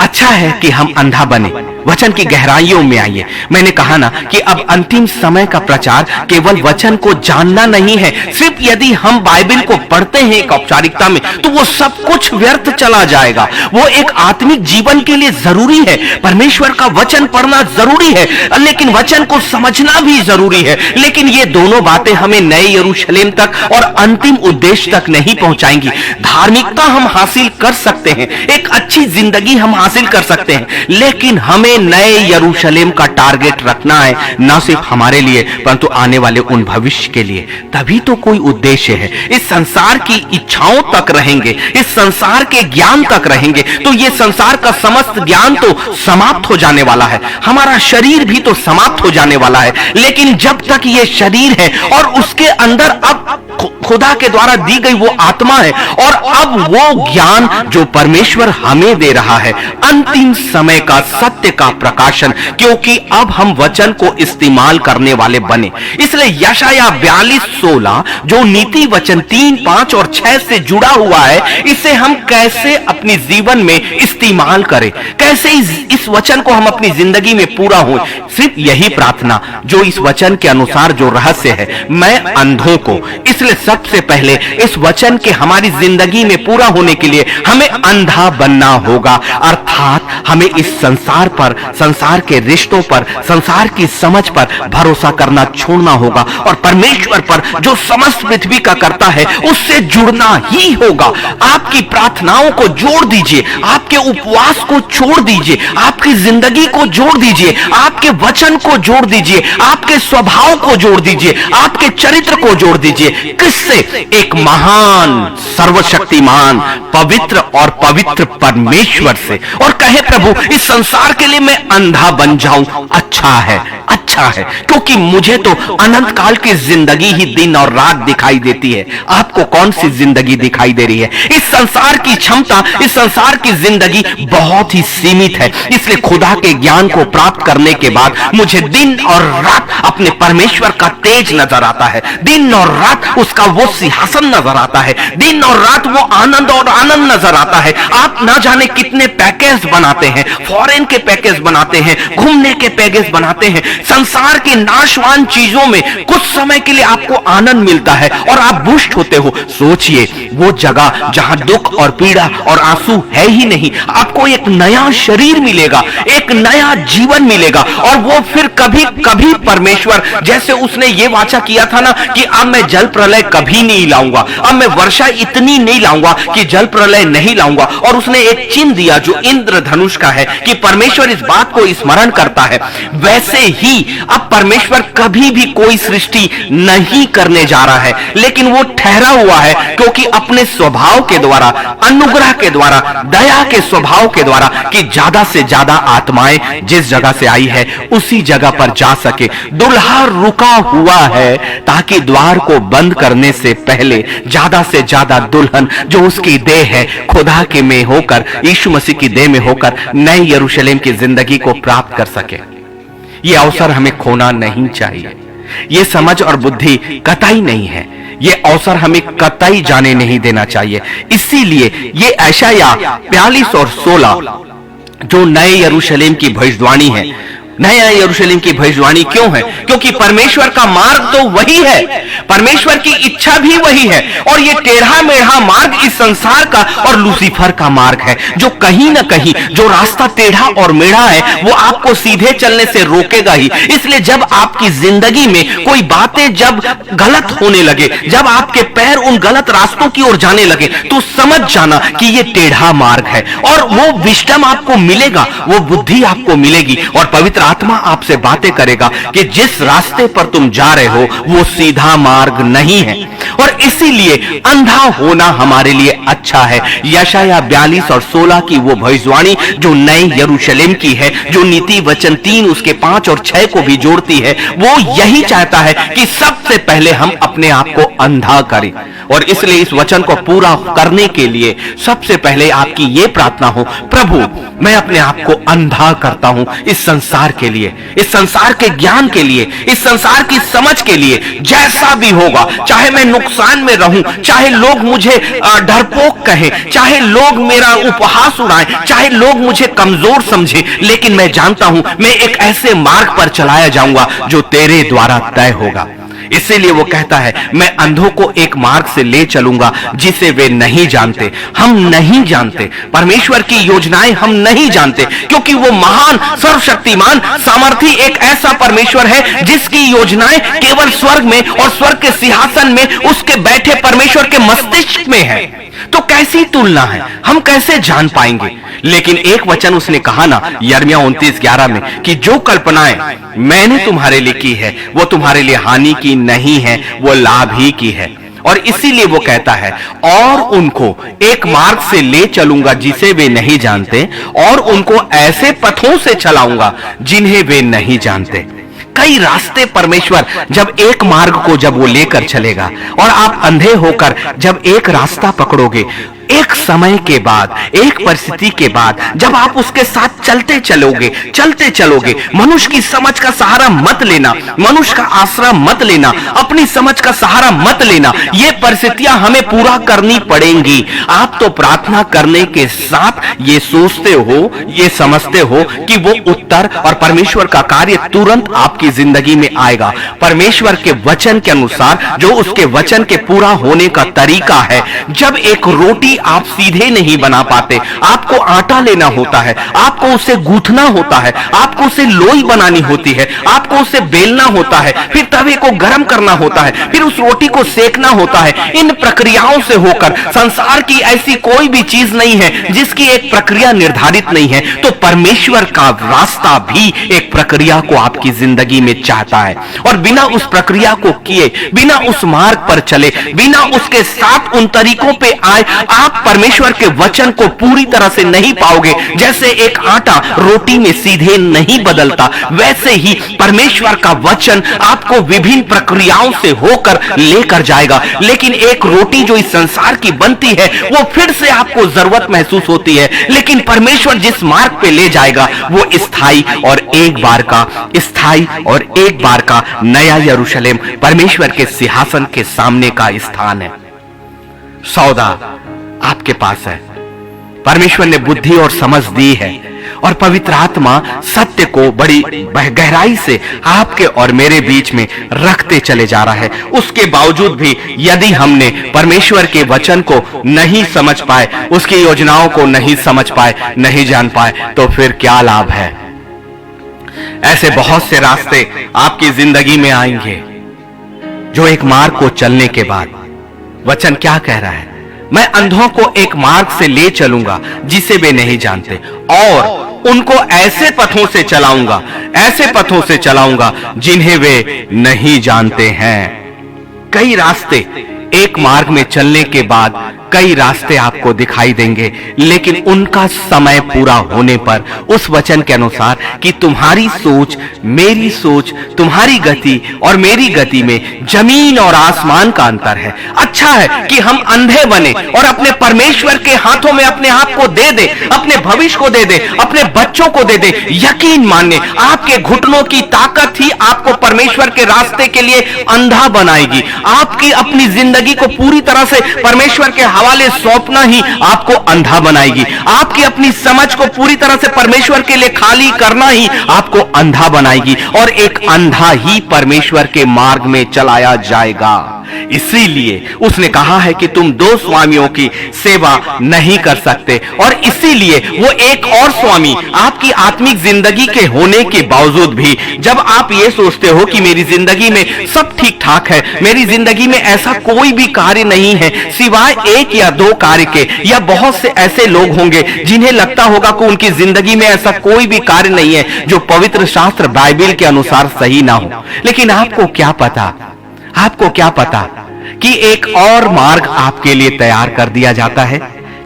अच्छा है कि हम अंधा बने, वचन की गहराइयों में आइए। मैंने कहा ना कि अब अंतिम समय का प्रचार केवल वचन को जानना नहीं है। सिर्फ यदि हम बाइबल को पढ़ते हैं एक औपचारिकता में, तो वो सब कुछ व्यर्थ चला जाएगा। वो एक आत्मिक जीवन के लिए जरूरी है। परमेश्वर का वचन पढ़ना जरूरी है, लेकिन वचन को समझना भी जरूरी है। लेकिन ये दोनों बातें हमें नए यरूशलेम तक और अंतिम उद्देश्य तक नहीं पहुंचाएंगी। धार्मिकता हम हासिल कर सकते हैं, एक अच्छी जिंदगी हम हासिल कर सकते हैं, लेकिन हमें नए यरूशलेम का टारगेट रखना है, न सिर्फ हमारे लिए परंतु आने वाले उन भविष्य के लिए। तभी तो कोई उद्देश्य है। इस संसार की इच्छाओं तक रहेंगे, इस संसार के ज्ञान तक रहेंगे, तो ये संसार का समस्त ज्ञान तो समाप्त हो जाने वाला है। हमारा शरीर भी तो समाप्त हो जाने वाला है। लेकिन जब तक ये शरीर है और उसके अंदर अब खुदा के द्वारा दी गई वो आत्मा है, और अब वो ज्ञान जो परमेश्वर हमें दे रहा है, अंतिम समय का सत्य का प्रकाशन, क्योंकि अब हम वचन को इस्तेमाल करने वाले बने। इसलिए यशाया 42:16 जो नीति वचन 3, 5 और 6 से जुड़ा हुआ है, इसे हम कैसे अपनी जीवन में इस्तेमाल करें, कैसे इस वचन को हम अपनी जिंदगी में पूरा हो। सिर्फ यही प्रार्थना जो इस वचन के अनुसार जो रहस्य है, मैं अंधों को। इसलिए सबसे पहले इस वचन के हमारी जिंदगी में पूरा होने के लिए हमें अंधा बनना होगा, अर्थात हमें इस संसार पर, संसार के रिश्तों पर, संसार की समझ पर भरोसा करना छोड़ना होगा और परमेश्वर पर जो समस्त पृथ्वी का करता है उससे जुड़ना ही होगा। आपकी प्रार्थनाओं को जोड़ दीजिए, आपके उपवास को छोड़ दीजिए, आपकी जिंदगी को जोड़ दीजिए, आपके वचन को जोड़ दीजिए, आपके स्वभाव को जोड़ दीजिए, आपके चरित्र को जोड़ दीजिए। किससे? एक महान, सर्वशक्तिमान, पवित्र और पवित्र परमेश्वर से। और कहे, प्रभु इस संसार के लिए मैं अंधा बन जाऊं, अच्छा है, अच्छा है, क्योंकि मुझे तो अनंत काल की जिंदगी ही दिन और रात दिखाई देती है। आपको कौन सी जिंदगी दिखाई दे रही है? इस संसार की क्षमता, इस संसार की जिंदगी बहुत ही सीमित है। इसलिए खुदा के ज्ञान को प्राप्त करने के बाद मुझे दिन और रात अपने परमेश्वर का तेज नजर आता है, दिन और रात उसका वो सिंहासन नजर आता है, दिन और रात वो आनंद और आनंद नजर आता है। आप ना जाने कितने पैकेज बनाते हैं, फॉरेन के पैकेज बनाते हैं, घूमने के पैकेज बनाते हैं, संसार की नाशवान चीजों में कुछ समय के लिए आपको आनंद मिलता है और आप बुष्ट होते हो। सोचिए वो जगह जहां दुख और पीड़ा और आंसू है ही नहीं, आपको एक नया शरीर मिलेगा, एक नया जीवन मिलेगा। और वो फिर कभी कभी परमेश्वर, जैसे उसने ये वाचा किया था ना कि अब मैं जल प्रलय कभी नहीं लाऊंगा, अब मैं वर्षा इतनी नहीं लाऊंगा कि जल प्रलय नहीं लाऊंगा, और उसने एक चिन्ह दिया जो इंद्रधनुष का है कि परमेश्वर इस बात को स्मरण करता है। वैसे ही अब परमेश्वर कभी भी कोई सृष्टि नहीं करने जा रहा है, लेकिन वो ठहरा हुआ है क्योंकि अपने स्वभाव के द्वारा, अनुग्रह के द्वारा, दया के स्वभाव के द्वारा कि ज्यादा से ज्यादा आत्माएं जिस जगह से आई है उसी जगह पर जा सके। दुल्हा रुका हुआ है ताकि द्वार को बंद करने से पहले ज्यादा से ज्यादा दुल्हन जो उसकी देह है, खुदा के में होकर, यीशु मसीह की देह में होकर नए यरूशलेम की जिंदगी को प्राप्त कर सके। यह अवसर हमें खोना नहीं चाहिए। यह समझ और बुद्धि कतई नहीं है, ये अवसर हमें कतई जाने नहीं देना चाहिए। इसीलिए ये यशायाह 42 और 16 जो नए यरूशलेम की भविष्यवाणी है, नया यरूशलेम की भविष्यवाणी क्यों है? क्योंकि परमेश्वर का मार्ग तो वही है, परमेश्वर की इच्छा भी वही है, और ये टेढ़ा मेढ़ा मार्ग इस संसार का और लूसीफर का मार्ग है, जो कहीं ना कहीं जो रास्ता टेढ़ा और मेढ़ा है वो आपको सीधे चलने से रोकेगा ही। इसलिए जब आपकी जिंदगी में कोई बातें जब गलत होने लगे, जब आपके पैर उन गलत रास्तों की ओर जाने लगे, तो समझ जाना कि ये टेढ़ा मार्ग है, और वो विजडम आपको मिलेगा, वो बुद्धि आपको मिलेगी, और पवित्र आत्मा आपसे बातें करेगा कि जिस रास्ते पर तुम जा रहे हो वो सीधा मार्ग नहीं है। और इसीलिए अंधा होना हमारे लिए अच्छा है। यशायाह 42 और 16 की वो भविष्यवाणी जो नए यरूशलेम की है, जो नीति वचन 3 उसके 5 और 6 को भी जोड़ती है, वो यही चाहता है कि सबसे पहले हम अपने आप को अंधा करें। और इसलिए इस वचन को पूरा करने के लिए सबसे पहले आपकी ये प्रार्थना हो, प्रभु मैं अपने आप को अंधा करता हूं इस संसार के लिए, इस संसार के ज्ञान के लिए, इस संसार की समझ के लिए। जैसा भी होगा, चाहे मैं नुकसान में रहूं, चाहे लोग मुझे डरपोक कहें, चाहे लोग मेरा उपहास उड़ाएं, चाहे लोग मुझे कमजोर समझें, लेकिन मैं जानता हूं मैं एक ऐसे मार्ग पर चलाया जाऊंगा जो तेरे द्वारा तय होगा। इसीलिए वो कहता है मैं अंधों को एक मार्ग से ले चलूंगा जिसे वे नहीं जानते। हम नहीं जानते परमेश्वर की योजनाएं, हम नहीं जानते, क्योंकि वो महान, सर्वशक्तिमान, सामर्थी एक ऐसा परमेश्वर है जिसकी योजनाएं केवल स्वर्ग में और स्वर्ग के सिंहासन में उसके बैठे परमेश्वर के मस्तिष्क में है। तो कैसी तुलना है, हम कैसे जान पाएंगे? लेकिन एक वचन उसने कहा ना यिर्मयाह 29:11 में कि जो कल्पनाएं मैंने तुम्हारे लिए की है वो तुम्हारे लिए हानि की नहीं है, वो लाभ ही की है। और इसीलिए वो कहता है और उनको एक मार्ग से ले चलूंगा जिसे वे नहीं जानते, और उनको ऐसे पथों से चलाऊंगा जिन्हें वे नहीं जानते। कई रास्ते परमेश्वर जब एक मार्ग को जब वो लेकर चलेगा, और आप अंधे होकर जब एक रास्ता पकड़ोगे, एक समय के बाद, एक परिस्थिति के बाद जब आप उसके साथ चलते चलोगे, मनुष्य की समझ का सहारा मत लेना, मनुष्य का आश्रय मत लेना, अपनी समझ का सहारा मत लेना। ये परिस्थितियां हमें पूरा करनी पड़ेंगी। आप तो प्रार्थना करने के साथ ये सोचते हो, ये समझते हो कि वो उत्तर और परमेश्वर का कार्य तुरंत आपकी जिंदगी में आएगा। परमेश्वर के वचन के अनुसार, जो उसके वचन के पूरा होने का तरीका है, जब एक रोटी आप सीधे नहीं बना पाते, आपको आटा लेना होता है, आपको उसे गूंथना होता है, आपको उसे लोई बनानी होती है, आपको उसे बेलना होता है, फिर तवे को गर्म करना होता है, फिर उस रोटी को सेकना होता है। इन प्रक्रियाओं से होकर संसार की ऐसी कोई भी चीज नहीं है जिसकी एक प्रक्रिया निर्धारित नहीं है। तो परमेश्वर का रास्ता भी एक प्रक्रिया को आपकी जिंदगी में चाहता है, और बिना उस प्रक्रिया को किए, बिना उस मार्ग पर चले, बिना उसके साथ उन तरीकों पे आए, आप परमेश्वर के वचन को पूरी तरह से नहीं पाओगे। जैसे एक आटा रोटी में सीधे नहीं बदलता, वैसे ही परमेश्वर का वचन आपको विभिन्न प्रक्रियाओं से होकर लेकर जाएगा। लेकिन एक रोटी जो इस संसार की बनती है वो फिर से आपको जरूरत महसूस होती है, लेकिन परमेश्वर जिस मार्ग पे ले जाएगा वो स्थायी और एक बार का नया यरूशलेम, परमेश्वर के सिंहासन के सामने का स्थान है। सौदा आपके पास है। परमेश्वर ने बुद्धि और समझ दी है और पवित्र आत्मा सत्य को बड़ी गहराई से आपके और मेरे बीच में रखते चले जा रहा है। उसके बावजूद भी यदि हमने परमेश्वर के वचन को नहीं समझ पाए, उसकी योजनाओं को नहीं समझ पाए, नहीं जान पाए, तो फिर क्या लाभ है। ऐसे बहुत से रास्ते आपकी जिंदगी में आएंगे जो एक मार्ग को चलने के बाद, वचन क्या कह रहा है, मैं अंधों को एक मार्ग से ले चलूंगा जिसे वे नहीं जानते, और उनको ऐसे पथों से चलाऊंगा, ऐसे पथों से चलाऊंगा जिन्हें वे नहीं जानते हैं। कई रास्ते एक मार्ग में चलने के बाद कई रास्ते आपको दिखाई देंगे, लेकिन उनका समय पूरा होने पर उस वचन के अनुसार कि तुम्हारी सोच, मेरी सोच, तुम्हारी गति और मेरी गति में जमीन और आसमान का अंतर है। अच्छा है कि हम अंधे बने और अपने परमेश्वर के हाथों में अपने आप को दे दे, अपने भविष्य को दे दे, अपने बच्चों को दे दे। यकीन मानिए, आपके घुटनों की ताकत ही आपको परमेश्वर के रास्ते के लिए अंधा बनाएगी। आपकी अपनी जिंदगी को पूरी तरह से परमेश्वर के हवाले सौंपना ही आपको अंधा बनाएगी। आपकी अपनी समझ को पूरी तरह से परमेश्वर के लिए खाली करना ही आपको अंधा बनाएगी, और एक अंधा ही परमेश्वर के मार्ग में चलाया जाएगा। इसीलिए उसने कहा है कि तुम दो स्वामियों की सेवा नहीं कर सकते, और इसीलिए वो एक और स्वामी आपकी आत्मिक जिंदगी के होने के बावजूद भी, जब आप ये सोचते हो कि मेरी जिंदगी में सब ठीक ठाक है, मेरी जिंदगी में ऐसा कोई भी कार्य नहीं है सिवाय एक या दो कार्य के, या बहुत से ऐसे लोग होंगे जिन्हें लगता होगा कि उनकी जिंदगी में ऐसा कोई भी कार्य नहीं है जो पवित्र शास्त्र बाइबल के अनुसार सही ना हो। लेकिन आपको क्या पता, आपको क्या पता कि एक और मार्ग आपके लिए तैयार कर दिया जाता है,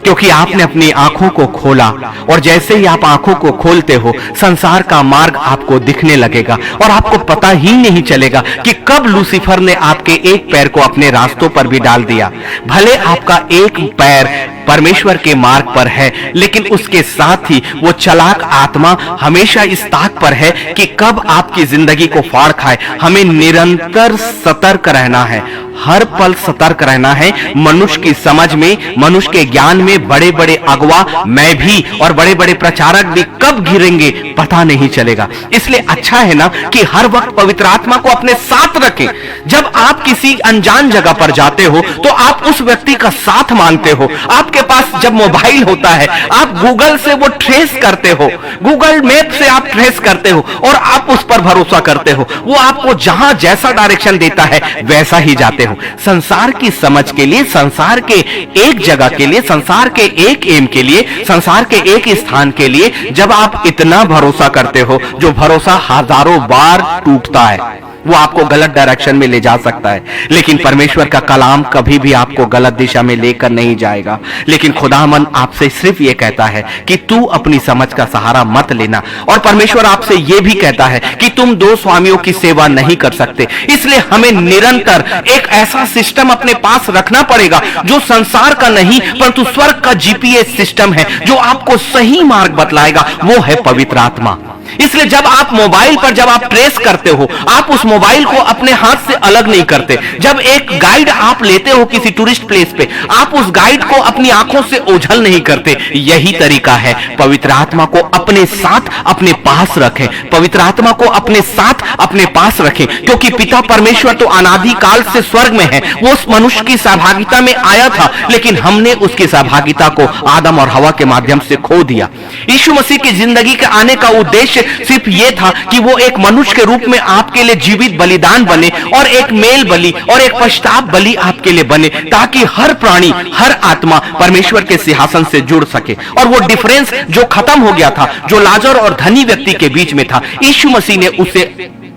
क्योंकि आपने अपनी आंखों को खोला, और जैसे ही आप आंखों को खोलते हो संसार का मार्ग आपको दिखने लगेगा, और आपको पता ही नहीं चलेगा कि कब लूसीफर ने आपके एक पैर को अपने रास्तों पर भी डाल दिया। भले आपका एक पैर परमेश्वर के मार्ग पर है, लेकिन उसके साथ ही वो चालाक आत्मा हमेशा इस ताक पर है कि कब आपकी जिंदगी को फाड़ खाए। हमें निरंतर सतर्क रहना है, हर पल सतर्क रहना है। मनुष्य की समझ में, मनुष्य के ज्ञान में बड़े बड़े अगवा, मैं भी और बड़े बड़े प्रचारक भी कब गिरेंगे पता नहीं चलेगा। इसलिए अच्छा है ना कि हर वक्त पवित्र आत्मा को अपने साथ रखें। जब आप किसी अनजान जगह पर जाते हो तो आप उस व्यक्ति का साथ मांगते हो। आपके पास जब मोबाइल होता है, आप गूगल से वो ट्रेस करते हो, गूगल मैप से आप ट्रेस करते हो, और आप उस पर भरोसा करते हो। वो आपको जहां जैसा डायरेक्शन देता है वैसा ही जाते हो। संसार की समझ के लिए, संसार के एक जगह के लिए, संसार के एक एम के लिए, संसार के एक स्थान के लिए जब आप इतना भरोसा करते हो, जो भरोसा हजारों बार टूटता है, वो आपको गलत डायरेक्शन में ले जा सकता है। लेकिन परमेश्वर का कलाम कभी भी आपको गलत दिशा में लेकर नहीं जाएगा। लेकिन खुदावन आपसे सिर्फ ये कहता है कि तू अपनी समझ का सहारा मत लेना, और परमेश्वर आपसे ये भी कहता है कि तुम दो स्वामियों की सेवा नहीं कर सकते। इसलिए हमें निरंतर एक ऐसा सिस्टम अपने पास रखना पड़ेगा जो संसार का नहीं परंतु स्वर्ग का जीपीएस सिस्टम है, जो आपको सही मार्ग बतलाएगा। वो है पवित्र आत्मा। इसलिए जब आप मोबाइल पर जब आप ट्रेस करते हो, आप उस मोबाइल को अपने हाथ से अलग नहीं करते। जब एक गाइड आप लेते हो किसी टूरिस्ट प्लेस पे, आप उस गाइड को अपनी आंखों से ओझल नहीं करते। यही तरीका है, पवित्र आत्मा को अपने साथ अपने पास रखें, पवित्र आत्मा को अपने साथ अपने पास रखें, क्योंकि पिता परमेश्वर तो अनादि काल से स्वर्ग में है। वो उस मनुष्य की सहभागिता में आया था, लेकिन हमने उसकी सहभागिता को आदम और हवा के माध्यम से खो दिया। यीशु मसीह की जिंदगी के आने का उद्देश्य सिर्फ यह था कि वो एक मनुष्य के रूप में आपके लिए जीवित बलिदान बने, और एक मेल बलि और एक पश्चाताप बलि आपके लिए बने, ताकि हर प्राणी, हर आत्मा परमेश्वर के सिंहासन से जुड़ सके। और वो डिफरेंस जो खत्म हो गया था, जो लाजर और धनी व्यक्ति के बीच में था, यीशु मसीह ने उसे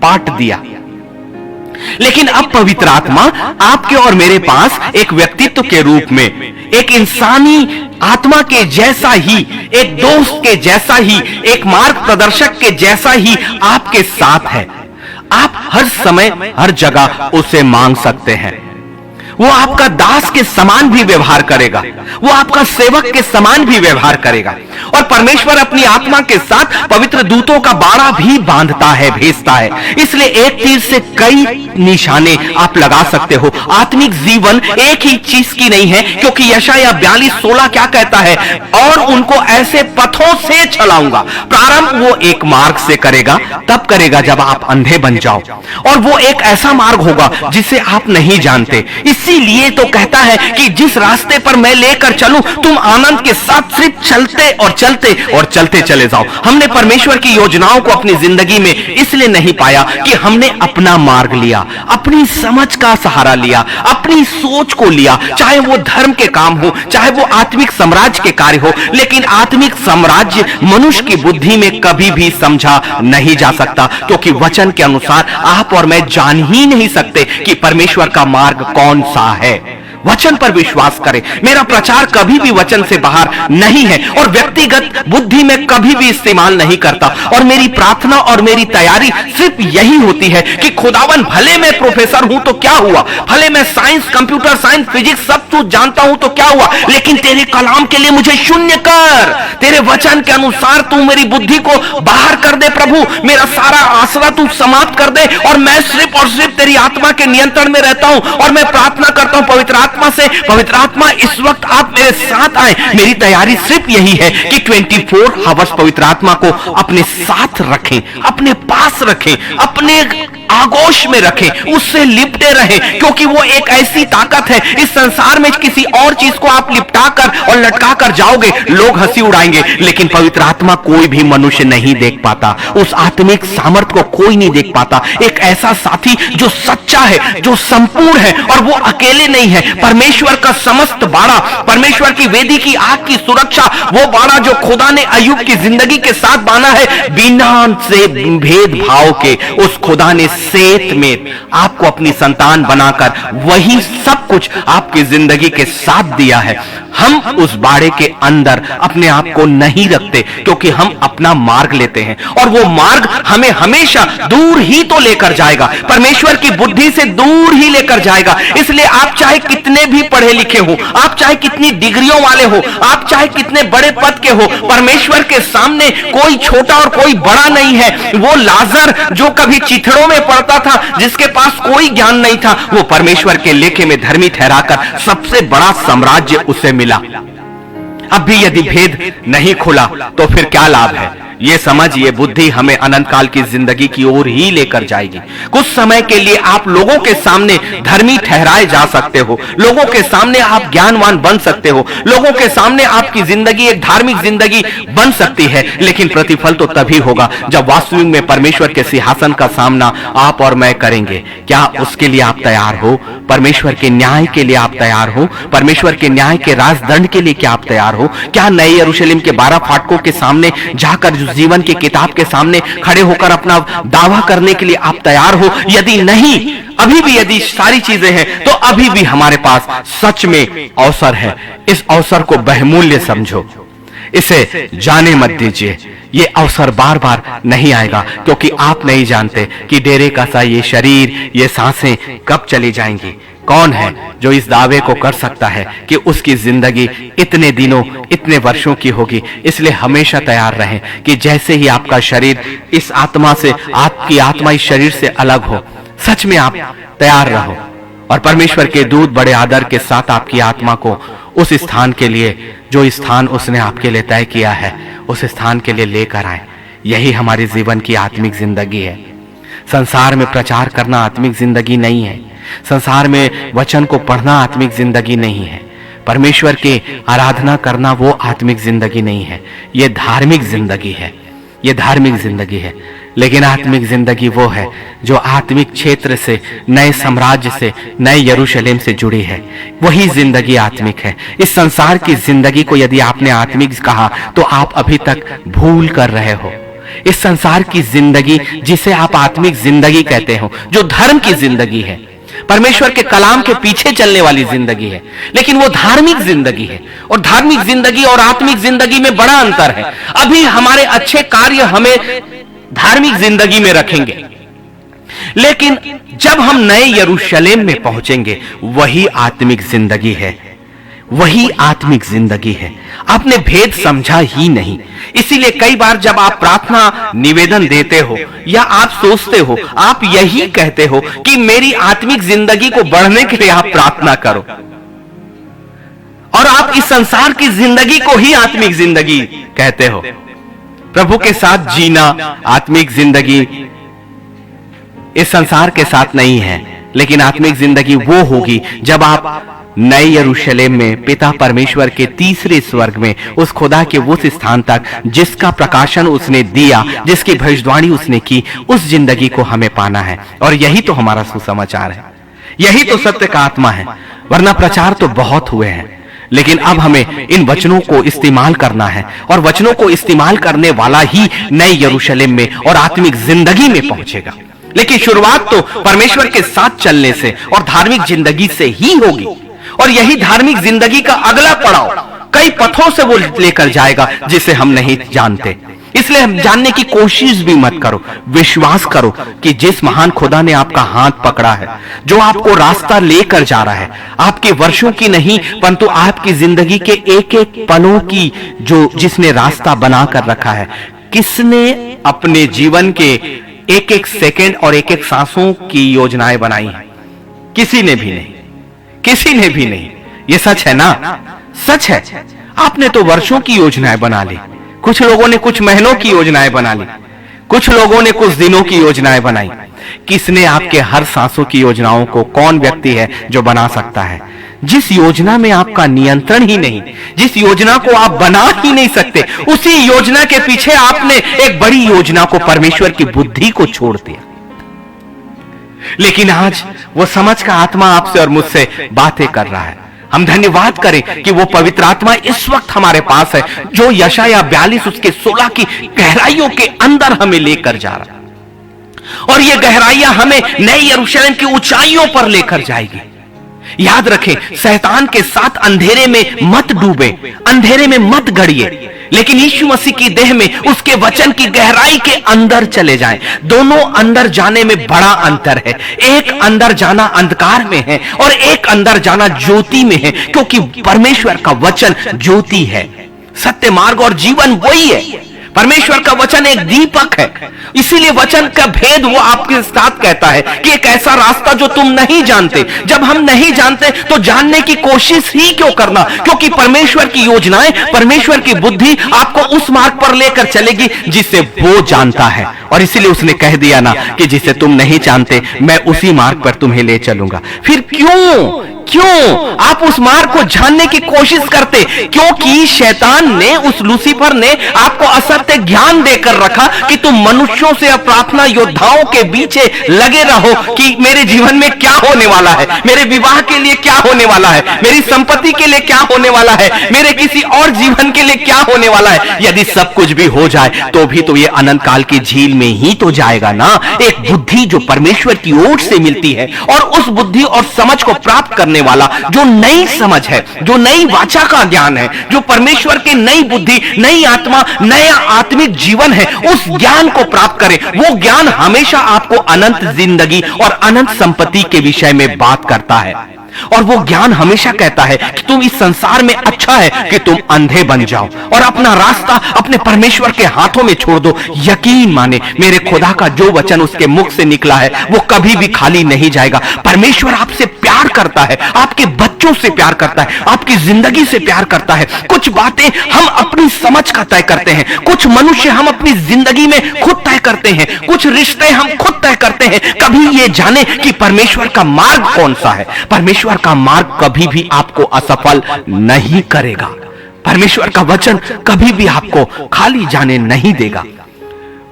पाट दिया। लेकिन अब पवित्र आत्मा आपके और मेरे पास एक व्यक्तित्व के रूप में, एक इंसानी आत्मा के जैसा ही, एक दोस्त के जैसा ही, एक मार्ग प्रदर्शक के जैसा ही आपके साथ है। आप हर समय हर जगह उसे मांग सकते हैं। वो आपका दास के समान भी व्यवहार करेगा, वो आपका सेवक के समान भी व्यवहार करेगा। और परमेश्वर अपनी आत्मा के साथ पवित्र दूतों का बाड़ा भी बांधता है, भेजता है। इसलिए एक तीर से कई निशाने आप लगा सकते हो। आत्मिक जीवन एक ही चीज की नहीं है, क्योंकि यशायाह 42:16 क्या कहता है, और उनको ऐसे पथों से चलाऊंगा। प्रारंभ वो एक मार्ग से करेगा, तब करेगा जब आप अंधे बन जाओ, और वो एक ऐसा मार्ग होगा जिसे आप नहीं जानते। इसीलिए तो कहता है कि जिस रास्ते पर मैं लेकर चलूं, तुम आनंद के साथ सिर्फ चलते और चलते और चलते चले जाओ। हमने परमेश्वर की योजनाओं को अपनी जिंदगी में इसलिए नहीं पाया कि हमने अपना मार्ग लिया, अपनी समझ का सहारा लिया, अपनी सोच को लिया, चाहे वो धर्म के काम हो, चाहे वो आत्मिक साम्राज्य के कार्य हो। लेकिन आत्मिक साम्राज्य मनुष्य की बुद्धि में कभी भी समझा नहीं जा सकता, क्योंकि वचन के अनुसार आप और मैं जान ही नहीं सकते कि परमेश्वर का मार्ग कौन सा है। वचन पर विश्वास करें। मेरा प्रचार कभी भी वचन से बाहर नहीं है और व्यक्तिगत बुद्धि में कभी भी इस्तेमाल नहीं करता। और मेरी प्रार्थना और मेरी तैयारी सिर्फ यही होती है कि खुदावन, भले मैं प्रोफेसर हूं तो क्या हुआ, भले मैं साइंस, कंप्यूटर साइंस, फिजिक्स सब कुछ जानता हूं तो क्या हुआ, लेकिन तेरे कलाम के लिए मुझे शून्य कर। तेरे वचन के अनुसार तू मेरी बुद्धि को बाहर कर दे प्रभु, मेरा सारा आसरा तू समाप्त कर दे, और मैं सिर्फ और सिर्फ तेरी आत्मा के नियंत्रण में रहता हूं। और मैं प्रार्थना करता हूं पवित्र आत्मा से, पवित्र आत्मा इस वक्त आप मेरे साथ आए। मेरी तैयारी सिर्फ यही है कि 24 आवर्स पवित्र आत्मा को अपने साथ रखें, अपने पास रखें, अपने आगोश में रखें, उससे लिपटे रहें, क्योंकि वो एक ऐसी ताकत है। इस संसार में किसी और चीज को आप लिपटा कर और लटका कर जाओगे, लोग हंसी उड़ाएंगे, लेकिन पवित्र आत्मा कोई भी मनुष्य नहीं देख पाता, उस आत्मिक सामर्थ को कोई नहीं देख पाता। एक ऐसा साथी जो सच्चा है, जो संपूर्ण है, और वो अकेले नहीं है। परमेश्वर का समस्त बाड़ा, परमेश्वर की वेदी की आग की सुरक्षा, वो बाड़ा जो खुदा ने अय्यूब की जिंदगी के साथ बांधा है, बिना से भेदभाव के उस खुदा ने सेत में आपको अपनी संतान बनाकर वही सब कुछ आपकी जिंदगी के साथ दिया है। हम उस बाड़े के अंदर अपने आप को नहीं रखते, क्योंकि हम अपना मार्ग लेते हैं, और वो मार्ग हमें हमेशा दूर ही तो लेकर जाएगा, परमेश्वर की बुद्धि से दूर ही लेकर जाएगा। इसलिए आप चाहे कितने भी पढ़े लिखे हो, आप चाहे कितनी डिग्रियों वाले हो, आप चाहे कितने बड़े पद के हो, परमेश्वर के सामने कोई छोटा और कोई बड़ा नहीं है। वो लाजर जो कभी चिथड़ों में पड़ता था, जिसके पास कोई ज्ञान नहीं था, वो परमेश्वर के लेखे में धर्मी ठहराकर सबसे बड़ा साम्राज्य उसे मिला। अब भी यदि भेद नहीं खुला तो फिर क्या लाभ है। ये समझ, ये बुद्धि हमें अनंत काल की जिंदगी की ओर ही लेकर जाएगी। कुछ समय के लिए आप लोगों के सामने धर्मी ठहराए जा सकते हो, लोगों के सामने आप ज्ञानवान बन सकते हो, लोगों के सामने आपकी जिंदगी एक धार्मिक जिंदगी बन सकती है, लेकिन प्रतिफल तो तभी होगा जब वास्तविक में परमेश्वर के सिंहासन का सामना आप और मैं करेंगे। क्या उसके लिए आप तैयार हो? परमेश्वर के न्याय के लिए आप तैयार हो? परमेश्वर के न्याय के राजदंड के लिए क्या आप तैयार हो? क्या नए यरूशलेम के 12 फाटकों के सामने जाकर जीवन की किताब के सामने खड़े होकर अपना दावा करने के लिए आप तैयार हो? यदि नहीं, अभी भी यदि सारी चीजें हैं, तो अभी भी हमारे पास सच में अवसर है। इस अवसर को बहुमूल्य समझो, इसे जाने मत दीजिए। ये अवसर बार बार नहीं आएगा, क्योंकि आप नहीं जानते कि डेरे का सा ये शरीर, ये सांसें कब चली जाएंगी। कौन है जो इस दावे को कर सकता है कि उसकी जिंदगी इतने दिनों, इतने वर्षों की होगी। इसलिए हमेशा तैयार रहें कि जैसे ही आपका शरीर इस आत्मा से, आपकी आत्मा इस शरीर से अलग हो, सच में आप तैयार रहो, और परमेश्वर के दूत बड़े आदर के साथ आपकी आत्मा को उस स्थान के लिए, जो स्थान उसने आपके लिए तय किया है, उस स्थान के लिए लेकर आए। यही हमारी जीवन की आत्मिक जिंदगी है। संसार में प्रचार करना आत्मिक जिंदगी नहीं है, संसार में वचन को पढ़ना आत्मिक जिंदगी नहीं है, परमेश्वर की आराधना करना वो आत्मिक जिंदगी नहीं है। ये धार्मिक जिंदगी है, ये धार्मिक जिंदगी है। लेकिन आत्मिक जिंदगी वो है जो आत्मिक क्षेत्र से, नए साम्राज्य से, नए यरूशलेम से जुड़ी है। वही जिंदगी आत्मिक है। इस संसार की जिंदगी को यदि आपने आत्मिक कहा तो आप अभी तक भूल कर रहे हो। इस संसार की जिंदगी जिसे आप आत्मिक जिंदगी कहते हो, जो धर्म की जिंदगी है, परमेश्वर के कलाम के पीछे चलने वाली जिंदगी है, लेकिन वो धार्मिक जिंदगी है। और धार्मिक जिंदगी और आत्मिक जिंदगी में बड़ा अंतर है। अभी हमारे अच्छे कार्य हमें धार्मिक जिंदगी में रखेंगे, लेकिन जब हम नए यरूशलेम में पहुंचेंगे, वही आत्मिक जिंदगी है, वही आत्मिक जिंदगी है। आपने भेद समझा ही नहीं। इसीलिए कई बार जब आप प्रार्थना निवेदन देते हो या आप सोचते हो, आप यही कहते हो कि मेरी आत्मिक जिंदगी को बढ़ने के लिए आप प्रार्थना करो, और आप इस संसार की जिंदगी को ही आत्मिक जिंदगी कहते हो। प्रभु के साथ जीना आत्मिक जिंदगी इस संसार के साथ नहीं है, लेकिन आत्मिक जिंदगी वो होगी जब आप नए यरूशलेम में पिता परमेश्वर के तीसरे स्वर्ग में उस खुदा के उस स्थान तक जिसका प्रकाशन उसने दिया, जिसकी भविष्यवाणी उसने की, उस जिंदगी को हमें पाना है। और यही तो हमारा सुसमाचार है, यही तो सत्य का आत्मा है। वरना प्रचार तो बहुत हुए हैं, लेकिन अब हमें इन वचनों को इस्तेमाल करना है, और वचनों को इस्तेमाल करने वाला ही नए यरूशलेम में और आत्मिक जिंदगी में पहुंचेगा। लेकिन शुरुआत तो परमेश्वर के साथ चलने से और धार्मिक जिंदगी से ही होगी, और यही धार्मिक जिंदगी का अगला पड़ाव कई पथों से वो लेकर जाएगा जिसे हम नहीं जानते। इसलिए हम जानने की कोशिश भी मत करो, विश्वास करो कि जिस महान खुदा ने आपका हाथ पकड़ा है, जो आपको रास्ता लेकर जा रहा है, आपके वर्षों की नहीं परंतु आपकी जिंदगी के एक एक पलों की जो जिसने रास्ता बनाकर रखा है, किसने अपने जीवन के एक एक सेकंड और एक एक सांसों की योजनाएं बनाई हैं? किसी ने भी नहीं, किसी ने भी नहीं। ये सच है ना? सच है। आपने तो वर्षों की योजनाएं बना ली, कुछ लोगों ने कुछ महीनों की योजनाएं बना ली, कुछ लोगों ने कुछ दिनों की योजनाएं बनाई। किसने आपके हर सांसों की योजनाओं को, कौन व्यक्ति है जो बना सकता है? जिस योजना में आपका नियंत्रण ही नहीं, जिस योजना को आप बना ही नहीं सकते, उसी योजना के पीछे आपने एक बड़ी योजना को, परमेश्वर की बुद्धि को छोड़ दिया। लेकिन आज वो समझ का आत्मा आपसे और मुझसे बातें कर रहा है। हम धन्यवाद करें कि वो पवित्र आत्मा इस वक्त हमारे पास है, जो यशाया 42 उसके 16 की गहराइयों के अंदर हमें लेकर जा रहा है, और ये गहराइयां हमें नए यरूशलेम की ऊंचाइयों पर लेकर जाएगी। याद रखें, शैतान के साथ अंधेरे में मत डूबे, अंधेरे में मत गड़िए, लेकिन यीशु मसीह की देह में, उसके वचन की गहराई के अंदर चले जाएं। दोनों अंदर जाने में बड़ा अंतर है। एक अंदर जाना अंधकार में है और एक अंदर जाना ज्योति में है, क्योंकि परमेश्वर का वचन ज्योति है। सत्य, मार्ग और जीवन वही है। परमेश्वर का वचन एक दीपक है। इसीलिए वचन का भेद वो आपके साथ कहता है कि एक ऐसा रास्ता जो तुम नहीं जानते। जब हम नहीं जानते तो जानने की कोशिश ही क्यों करना, क्योंकि परमेश्वर की योजनाएं, परमेश्वर की बुद्धि आपको उस मार्ग पर लेकर चलेगी जिसे वो जानता है। और इसीलिए उसने कह दिया ना कि जिसे तुम नहीं जानते मैं उसी मार्ग पर तुम्हें ले चलूंगा। फिर क्यों आप उस मार्ग को जानने की कोशिश करते? क्योंकि शैतान ने, उस लूसीफर ने आपको असत्य ज्ञान देकर रखा कि तुम मनुष्यों से या प्रार्थना योद्धाओं के पीछे लगे रहो कि मेरे जीवन में क्या होने वाला है, मेरे विवाह के लिए क्या होने वाला है, मेरी संपत्ति के लिए क्या होने वाला है, मेरे किसी और जीवन के लिए क्या होने वाला है। यदि सब कुछ भी हो जाए तो भी तो ये अनंत काल की झील में ही तो जाएगा ना। एक बुद्धि जो परमेश्वर की ओर से मिलती है, और उस बुद्धि और समझ को प्राप्त करने वाला जो नई समझ है, जो नई वाचा का ज्ञान है, जो परमेश्वर की नई बुद्धि, नई आत्मा, नया आत्मिक जीवन है, उस ज्ञान को प्राप्त करें। वो ज्ञान हमेशा आपको अनंत जिंदगी और अनंत संपत्ति के विषय में बात करता है। और वो ज्ञान हमेशा कहता है कि तुम इस संसार में अच्छा है कि तुम अंधे बन जाओ और अपना रास्ता अपने परमेश्वर के हाथों में छोड़ दो। यकीन माने, मेरे खुदा का जो वचन उसके मुख से निकला है वो कभी भी खाली नहीं जाएगा। परमेश्वर आपसे प्यार करता है, आपके बच्चों से प्यार करता है, आपकी जिंदगी से प्यार करता है। कुछ बातें हम अपनी समझ का तय करते हैं, कुछ मनुष्य हम अपनी जिंदगी में खुद तय करते हैं, कुछ रिश्ते हम खुद तय करते हैं। कभी ये जाने कि परमेश्वर का मार्ग कौन सा है। परमेश्वर का मार्ग कभी भी आपको असफल नहीं करेगा। परमेश्वर का वचन कभी भी आपको खाली जाने नहीं देगा।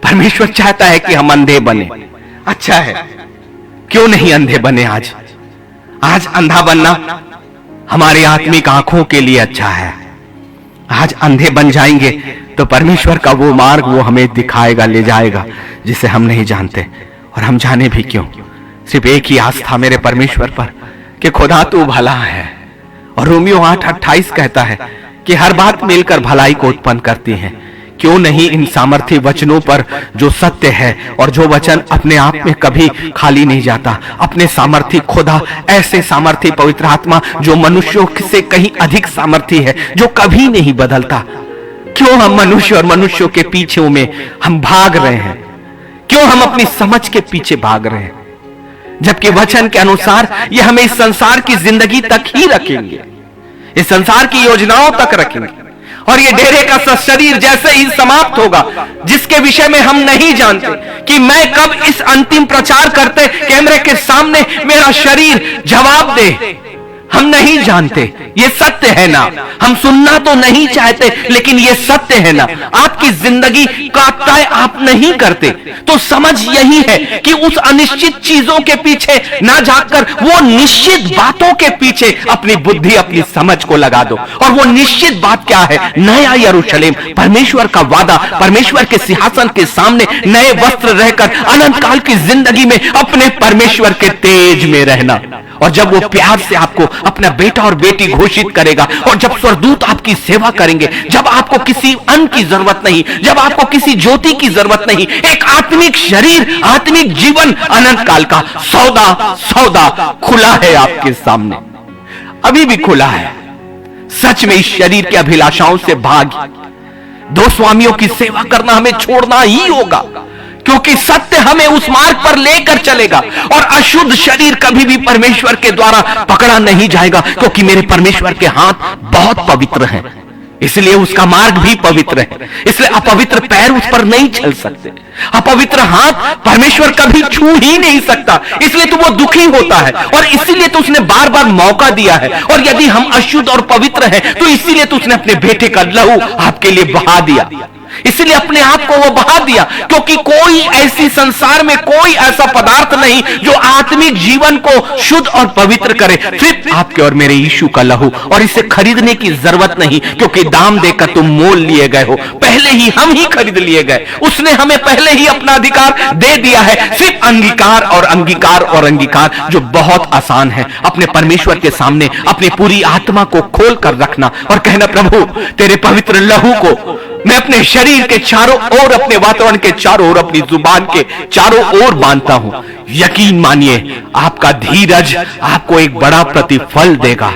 परमेश्वर चाहता है कि हम अंधे बने। अच्छा है, क्यों नहीं अंधे बने? आज अंधा बनना हमारी आत्मिक आंखों के लिए अच्छा है। आज अंधे बन जाएंगे तो परमेश्वर का वो मार्ग वो हमें दिखाएगा, ले जाएगा, जिसे हम नहीं जानते। और हम जाने भी क्यों? सिर्फ एक ही आस्था मेरे परमेश्वर पर कि खुदा तू भला है। और रोमियो 8:28 कहता है कि हर बात मिलकर भलाई को उत्पन्न करती है, क्यों नहीं इन सामर्थ्य वचनों पर जो सत्य है और जो वचन अपने आप में कभी खाली नहीं जाता, अपने सामर्थ्य खुदा, ऐसे सामर्थ्य पवित्र आत्मा जो मनुष्यों से कहीं अधिक सामर्थ्य है, जो कभी नहीं बदलता। क्यों हम मनुष्य और मनुष्यों के पीछे में हम भाग रहे हैं? क्यों हम अपनी समझ के पीछे भाग रहे हैं, जबकि वचन के अनुसार ये हमें इस संसार की जिंदगी तक ही रखेंगे, इस संसार की योजनाओं तक रखेंगे, और ये डेरे का शरीर जैसे ही समाप्त होगा, जिसके विषय में हम नहीं जानते कि मैं कब इस अंतिम प्रचार करते कैमरे के सामने मेरा शरीर जवाब दे, हम नहीं जानते। ये सत्य है ना, हम सुनना तो नहीं चाहते, लेकिन ये सत्य है ना। आपकी जिंदगी का तय आप नहीं करते, तो समझ यही है कि उस अनिश्चित चीजों के पीछे ना जाकर वो निश्चित बातों के पीछे अपनी बुद्धि, अपनी समझ को लगा दो। और वो निश्चित बात क्या है? नया यरूशलेम, परमेश्वर का वादा, परमेश्वर के सिंहासन के सामने नए वस्त्र रहकर अनंत काल की जिंदगी में अपने परमेश्वर के तेज में रहना। और जब वो प्यार से आपको अपना बेटा और बेटी घोषित करेगा, और जब स्वर्गदूत आपकी सेवा करेंगे, जब आपको किसी अन्न की जरूरत नहीं, जब आपको किसी ज्योति की जरूरत नहीं, एक आत्मिक शरीर, आत्मिक जीवन, अनंत काल का सौदा खुला है आपके सामने, अभी भी खुला है। सच में इस शरीर की अभिलाषाओं से भाग, दो स्वामियों की सेवा करना हमें छोड़ना ही होगा, क्योंकि सत्य हमें उस मार्ग पर लेकर चलेगा। और अशुद्ध शरीर कभी भी परमेश्वर के द्वारा पकड़ा नहीं जाएगा, क्योंकि मेरे परमेश्वर के हाथ बहुत पवित्र हैं, इसलिए उसका मार्ग भी पवित्र है। इसलिए अपवित्र पैर उस पर नहीं चल सकते, अपवित्र हाथ परमेश्वर कभी छू ही नहीं सकता। इसलिए तो वो दुखी होता है, और इसीलिए तो उसने बार बार मौका दिया है। और यदि हम अशुद्ध और पवित्र हैं, तो इसीलिए तो उसने अपने बेटे का लहू आपके लिए बहा दिया, इसलिए अपने आप को वो बहा दिया, क्योंकि कोई ऐसी संसार में कोई ऐसा पदार्थ नहीं जो आत्मिक जीवन को शुद्ध और पवित्र करे, सिर्फ आपके और मेरे यीशु का लहू। और इसे खरीदने की जरूरत नहीं, क्योंकि दाम देकर तुम मोल लिए गए हो, पहले ही हम ही खरीद लिए गए, उसने हमें पहले ही अपना अधिकार दे दिया है। सिर्फ अंगीकार और अंगीकार और अंगीकार, जो बहुत आसान है, अपने परमेश्वर के सामने अपनी पूरी आत्मा को खोल कर रखना और कहना, प्रभु तेरे पवित्र लहू को मैं अपने शरीर के चारों ओर, अपने वातावरण के चारों ओर, अपनी जुबान के चारों ओर बांधता हूं। यकीन मानिए, आपका धीरज आपको एक बड़ा प्रतिफल देगा,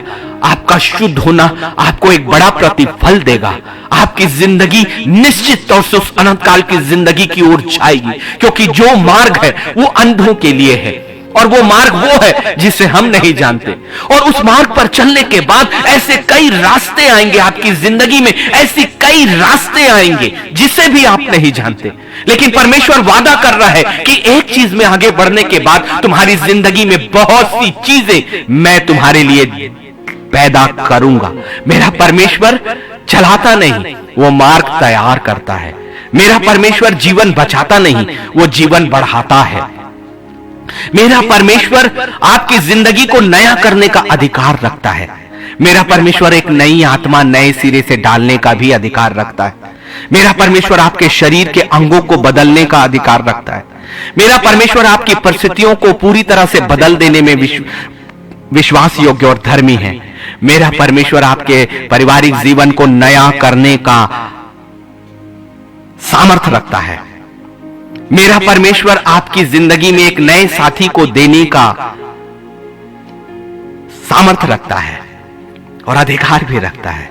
आपका शुद्ध होना आपको एक बड़ा प्रतिफल देगा। आपकी जिंदगी निश्चित तौर से उस अनंत काल की जिंदगी की ओर जाएगी, क्योंकि जो मार्ग है वो अंधों के लिए है, और वो मार्ग वो है जिसे हम नहीं जानते। और उस मार्ग पर चलने के बाद ऐसे कई रास्ते आएंगे आपकी जिंदगी में, ऐसी कई रास्ते आएंगे जिसे भी आप नहीं जानते, लेकिन परमेश्वर वादा कर रहा है कि एक चीज में आगे बढ़ने के बाद तुम्हारी जिंदगी में बहुत सी चीजें मैं तुम्हारे लिए पैदा करूंगा। मेरा परमेश्वर चलाता नहीं, वो मार्ग तैयार करता है। मेरा परमेश्वर जीवन बचाता नहीं, वो जीवन बढ़ाता है। मेरा परमेश्वर आपकी जिंदगी को नया करने का अधिकार रखता है। मेरा परमेश्वर एक नई आत्मा नए सिरे से डालने का भी अधिकार रखता है। मेरा परमेश्वर आपके शरीर के अंगों को बदलने का अधिकार रखता है। मेरा परमेश्वर आपकी परिस्थितियों को पूरी तरह से बदल देने में विश्वास योग्य और धर्मी है। मेरा परमेश्वर आपके पारिवारिक जीवन को नया करने का सामर्थ्य रखता है। मेरा परमेश्वर आपकी जिंदगी में एक नए साथी को देने का सामर्थ्य रखता है और अधिकार भी रखता है।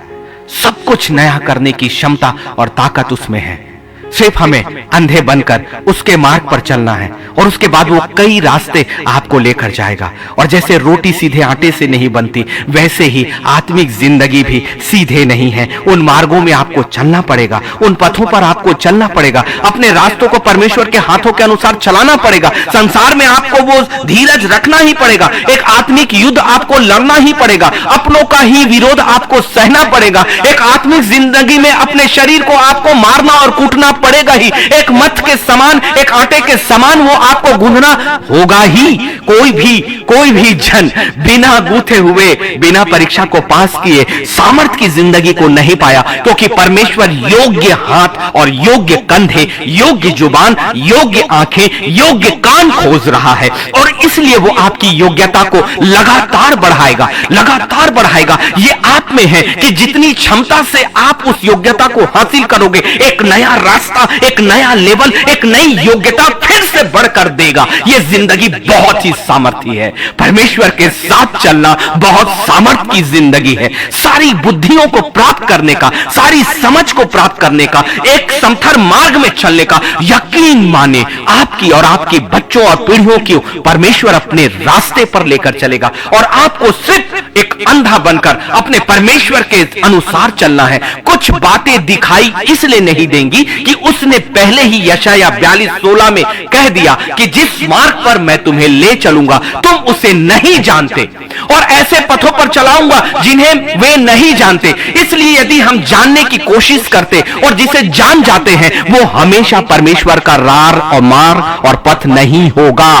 सब कुछ नया करने की क्षमता और ताकत उसमें है। सिर्फ हमें अंधे बनकर उसके मार्ग पर चलना है, और उसके बाद वो कई रास्ते आपको लेकर जाएगा। और जैसे रोटी सीधे आटे से नहीं बनती, वैसे ही आत्मिक जिंदगी भी सीधे नहीं है। उन मार्गों में आपको चलना पड़ेगा, उन पथों पर आपको चलना पड़ेगा, अपने रास्तों को परमेश्वर के हाथों के अनुसार चलाना पड़ेगा। संसार में आपको वो धीरज रखना ही पड़ेगा, एक आत्मिक युद्ध आपको लड़ना ही पड़ेगा, अपनों का ही विरोध आपको सहना पड़ेगा। एक आत्मिक जिंदगी में अपने शरीर को आपको मारना और कूटना पड़ेगा ही। एक मथ के समान, एक आटे के समान वो आपको गूंथना होगा ही। कोई भी जन बिना गूंथे हुए, बिना परीक्षा को पास किए सामर्थ्य की जिंदगी को नहीं पाया, क्योंकि परमेश्वर योग्य हाथ और योग्य कंधे, योग्य जुबान, योग्य आंखें, योग्य कान खोज रहा है। और इसलिए वो आपकी योग्यता को लगातार बढ़ाएगा, लगातार बढ़ाएगा। ये आप में है कि जितनी क्षमता से आप उस योग्यता को हासिल करोगे, एक नया रास्ता, एक नया लेवल, एक नई योग्यता फिर से बढ़कर देगा। ये जिंदगी बहुत ही सामर्थ्य है। परमेश्वर के साथ चलना बहुत सामर्थ्य की जिंदगी है। सारी बुद्धियों को प्राप्त करने का, सारी समझ को प्राप्त करने का, एक समथर मार्ग में चलने का। यकीन माने आपकी और आपके बच्चों और पीढ़ियों की परमेश्वर अपने रास्ते पर लेकर चलेगा, और आपको सिर्फ एक अंधा बनकर अपने परमेश्वर के अनुसार चलना है। कुछ बातें दिखाई इसलिए नहीं देंगी कि उसने पहले ही यशाया 42:16 में कह दिया कि जिस मार्ग पर मैं तुम्हें ले चलूंगा तुम उसे नहीं जानते, और ऐसे पथों पर चलाऊंगा जिन्हें वे नहीं जानते। इसलिए यदि हम जानने की कोशिश करते और जिसे जान जाते हैं, वो हमेशा परमेश्वर का रार और मार्ग और पथ नहीं होगा।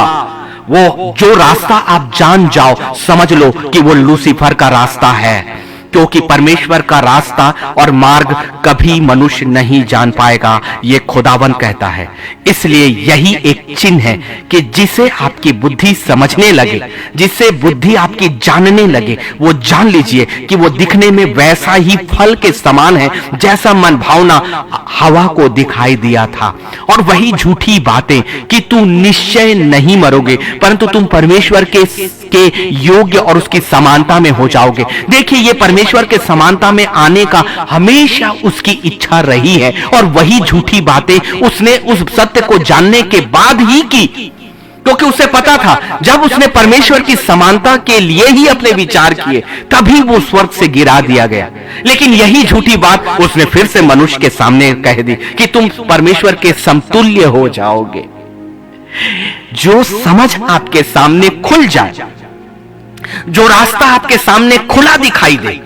वो जो रास्ता आप जान जाओ, समझ लो कि वो लूसीफर का रास्ता है, क्योंकि परमेश्वर का रास्ता और मार्ग कभी मनुष्य नहीं जान पाएगा, ये खुदावन कहता है। इसलिए यही एक चिन्ह है कि जिसे आपकी बुद्धि समझने लगे, जिसे बुद्धि आपकी जानने लगे, वो जान लीजिए कि वो दिखने में वैसा ही फल के समान है जैसा मन भावना हवा को दिखाई दिया था। और वही झूठी बातें कि तू निश्चय नहीं मरोगे, परंतु तुम परमेश्वर के योग्य और उसकी समानता में हो जाओगे। देखिए, ये परमेश्वर के समानता में आने का हमेशा उसकी इच्छा रही है, और वही झूठी बातें उसने उस सत्य को जानने के बाद ही की, क्योंकि उसे पता था जब उसने परमेश्वर की समानता के लिए ही अपने विचार किए, तभी वो स्वर्ग से गिरा दिया गया। लेकिन यही झूठी बात उसने फिर से मनुष्य के सामने कह दी कि तुम परमेश्वर के समतुल्य हो जाओगे। जो समझ आपके सामने खुल जाए, जो रास्ता आपके सामने खुला दिखाई दे,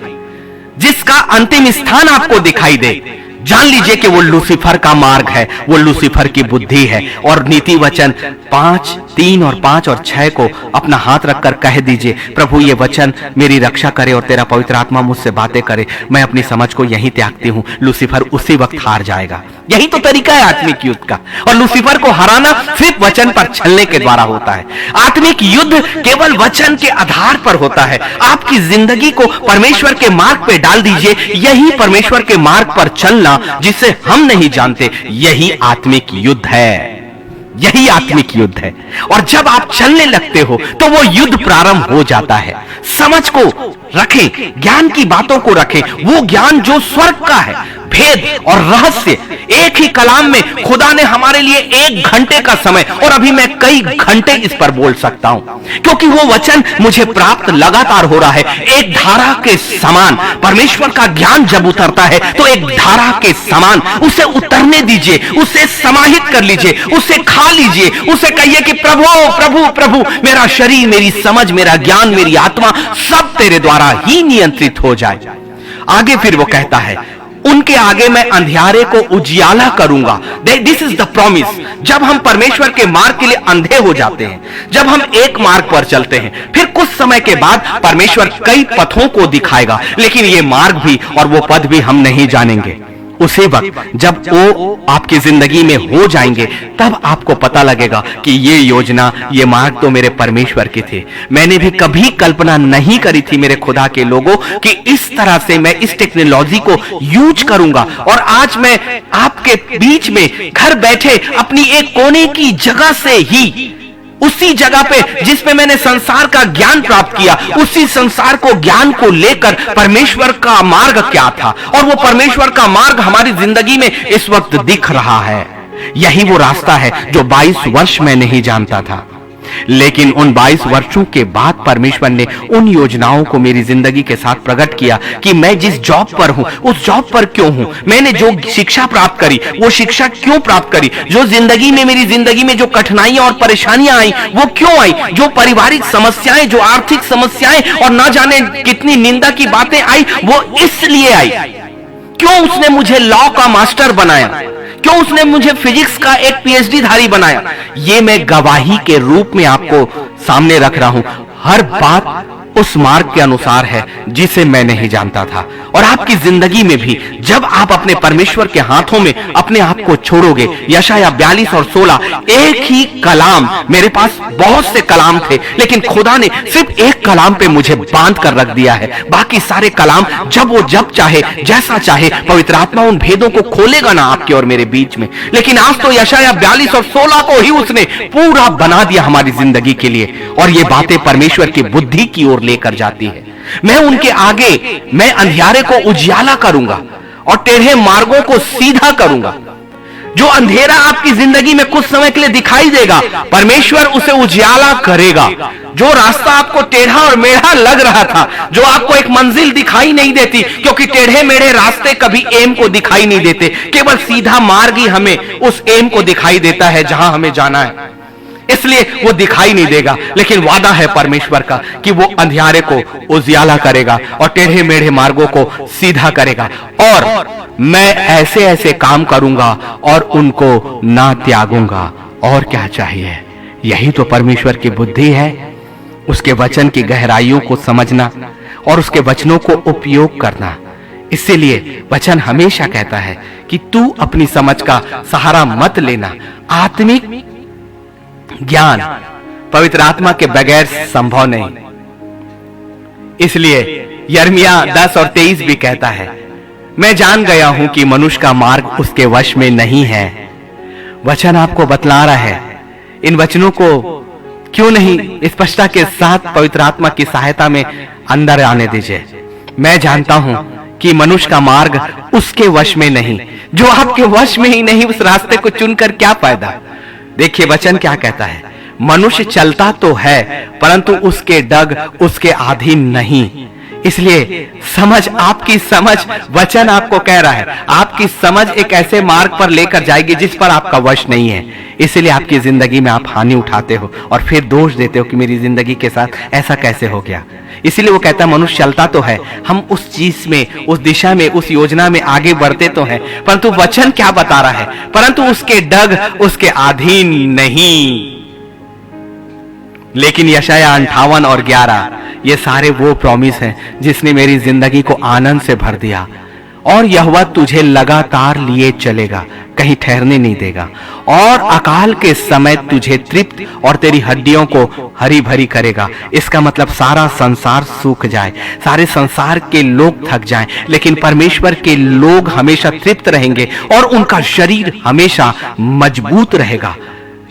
जिसका अंतिम स्थान आपको दिखाई दे, जान लीजिए कि वो लूसीफर का मार्ग है, वो लूसीफर की बुद्धि है। और नीति वचन 3 और 5 और 6 को अपना हाथ रखकर कह दीजिए, प्रभु ये वचन मेरी रक्षा करे और तेरा पवित्र आत्मा मुझसे बातें करे। मैं अपनी समझ को यहीं त्यागती हूं। लूसीफर उसी वक्त हार जाएगा। यही तो तरीका है आत्मिक युद्ध का, और लूसीफर को हराना सिर्फ वचन पर चलने के द्वारा होता है। आत्मिक युद्ध केवल वचन के आधार पर होता है। आपकी जिंदगी को परमेश्वर के मार्ग पे डाल दीजिए। यही परमेश्वर के मार्ग पर चलना जिसे हम नहीं जानते, यही आत्मिक युद्ध है। यही आत्मिक युद्ध है। और जब आप चलने लगते हो तो वो युद्ध प्रारंभ हो जाता है। समझ को रखें, ज्ञान की बातों को रखें, वो ज्ञान जो स्वर्ग का है, भेद और रहस्य। एक ही कलाम में खुदा ने हमारे लिए 1 घंटे का समय, और अभी मैं कई घंटे इस पर बोल सकता हूं, क्योंकि वो वचन मुझे प्राप्त लगातार हो रहा है। एक धारा के समान परमेश्वर का ज्ञान जब उतरता है तो एक धारा के समान उसे उतरने दीजिए, उसे समाहित कर लीजिए, उसे खा लीजिए। उसे कहिए कि प्रभु प्रभु प्रभु, मेरा शरीर, मेरी समझ, मेरा ज्ञान, मेरी आत्मा सब तेरे द्वारा ही नियंत्रित हो जाए। आगे फिर वो कहता है, उनके आगे मैं अंधियारे को उजियाला करूंगा। This is the promise. जब हम परमेश्वर के मार्ग के लिए अंधे हो जाते हैं, जब हम एक मार्ग पर चलते हैं, फिर कुछ समय के बाद परमेश्वर कई पथों को दिखाएगा, लेकिन ये मार्ग भी और वो पथ भी हम नहीं जानेंगे। उसी वक्त जब वो आपकी जिंदगी में हो जाएंगे, तब आपको पता लगेगा कि ये योजना, ये मार्ग तो मेरे परमेश्वर के थे। मैंने भी कभी कल्पना नहीं करी थी मेरे खुदा के लोगों कि इस तरह से मैं इस टेक्नोलॉजी को यूज करूंगा, और आज मैं आपके बीच में घर बैठे अपनी एक कोने की जगह से ही, उसी जगह पे जिसमें मैंने संसार का ज्ञान प्राप्त किया, उसी संसार को ज्ञान को लेकर परमेश्वर का मार्ग क्या था, और वो परमेश्वर का मार्ग हमारी जिंदगी में इस वक्त दिख रहा है। यही वो रास्ता है जो 22 वर्ष में नहीं जानता था, लेकिन उन 22 वर्षों के बाद परमेश्वर ने उन योजनाओं को मेरी जिंदगी के साथ प्रकट किया कि मैं जिस जॉब पर हूं उस जॉब पर क्यों हूं, मैंने जो शिक्षा प्राप्त करी वो शिक्षा क्यों प्राप्त करी, जो जिंदगी में, मेरी जिंदगी में जो कठिनाइयां और परेशानियां आई वो क्यों आई, जो पारिवारिक समस्याएं, जो आर्थिक समस्याएं और न जाने कितनी निंदा की बातें आई, वो इसलिए आई। क्यों उसने मुझे लॉ का मास्टर बनाया, क्यों उसने मुझे फिजिक्स का एक पीएचडी धारी बनाया? ये मैं गवाही के रूप में आपको सामने रख रहा हूं। हर बात उस मार्ग के अनुसार है जिसे मैं नहीं जानता था। और आपकी जिंदगी में भी जब आप अपने परमेश्वर के हाथों में अपने आप को छोड़ोगे, यशाया 42 और 16, एक ही कलाम, मेरे पास बहुत से कलाम थे लेकिन खुदा ने सिर्फ एक कलाम पे मुझे बांध कर रख दिया है। बाकी सारे कलाम जब चाहे जैसा चाहे पवित्र आत्मा उन भेदों को खोलेगा ना आपके और मेरे बीच में। लेकिन आज तो यशाया 42 और 16 को ही उसने पूरा बना दिया हमारी जिंदगी के लिए, और ये बातें परमेश्वर की बुद्धि की ओर लेकर जाती है। मैं उनके आगे, मैं अंधियारे को उजियाला करूंगा और टेढ़े मार्गों को सीधा करूंगा। जो अंधेरा आपकी जिंदगी में कुछ समय के लिए दिखाई देगा, परमेश्वर उसे उजियाला करेगा। जो रास्ता आपको टेढ़ा और मेढ़ा लग रहा था, जो आपको एक मंजिल दिखाई नहीं देती, क्योंकि टेढ़े मेढ़े रास्ते कभी एम को दिखाई नहीं देते, केवल सीधा मार्ग ही हमें उस एम को दिखाई देता है जहां हमें जाना है, इसलिए वो दिखाई नहीं देगा। लेकिन वादा है परमेश्वर का कि वो अंधियारे को उजियाला करेगा और टेढ़े मेढ़े मार्गों को सीधा करेगा। और मैं ऐसे ऐसे काम करूंगा और उनको ना त्यागूंगा। और क्या चाहिए? यही तो परमेश्वर की बुद्धि है, उसके वचन की गहराइयों को समझना और उसके वचनों को उपयोग करना। इसीलिए वचन हमेशा कहता है कि तू अपनी समझ का सहारा मत लेना। आत्मिक ज्ञान पवित्र आत्मा के बगैर संभव नहीं। इसलिए यिर्मयाह 10 और 23 भी कहता है, मैं जान गया हूं कि मनुष्य का मार्ग उसके वश में नहीं है। वचन आपको बतला रहा है। इन वचनों को क्यों नहीं स्पष्टता के साथ पवित्र आत्मा की सहायता में अंदर आने दीजिए। मैं जानता हूं कि मनुष्य का मार्ग उसके वश में नहीं। जो आपके वश में ही नहीं, उस रास्ते को चुनकर क्या फायदा? देखिए वचन क्या कहता है, मनुष्य चलता तो है परंतु उसके डग उसके अधीन नहीं। इसलिए समझ, आपकी समझ, वचन आपको कह रहा है, आपकी समझ एक ऐसे मार्ग पर लेकर जाएगी जिस पर आपका वश नहीं है। इसलिए आपकी जिंदगी में आप हानि उठाते हो और फिर दोष देते हो कि मेरी जिंदगी के साथ ऐसा कैसे हो गया। इसीलिए वो कहता है मनुष्य चलता तो है, हम उस चीज में, उस दिशा में, उस योजना में आगे बढ़ते तो हैं, परंतु वचन क्या बता रहा है, परंतु उसके डग उसके अधीन नहीं। लेकिन यशाया 58 और 11, ये सारे वो प्रॉमिस हैं जिसने मेरी जिंदगी को आनंद से भर दिया। और यहोवा तुझे लगातार लिए चलेगा, कहीं ठहरने नहीं देगा, और अकाल के समय तुझे तृप्त और तेरी हड्डियों को हरी भरी करेगा। इसका मतलब सारा संसार सूख जाए, सारे संसार के लोग थक जाएं, लेकिन परमेश्वर के लोग हमेशा तृप्त रहेंगे और उनका शरीर हमेशा मजबूत रहेगा।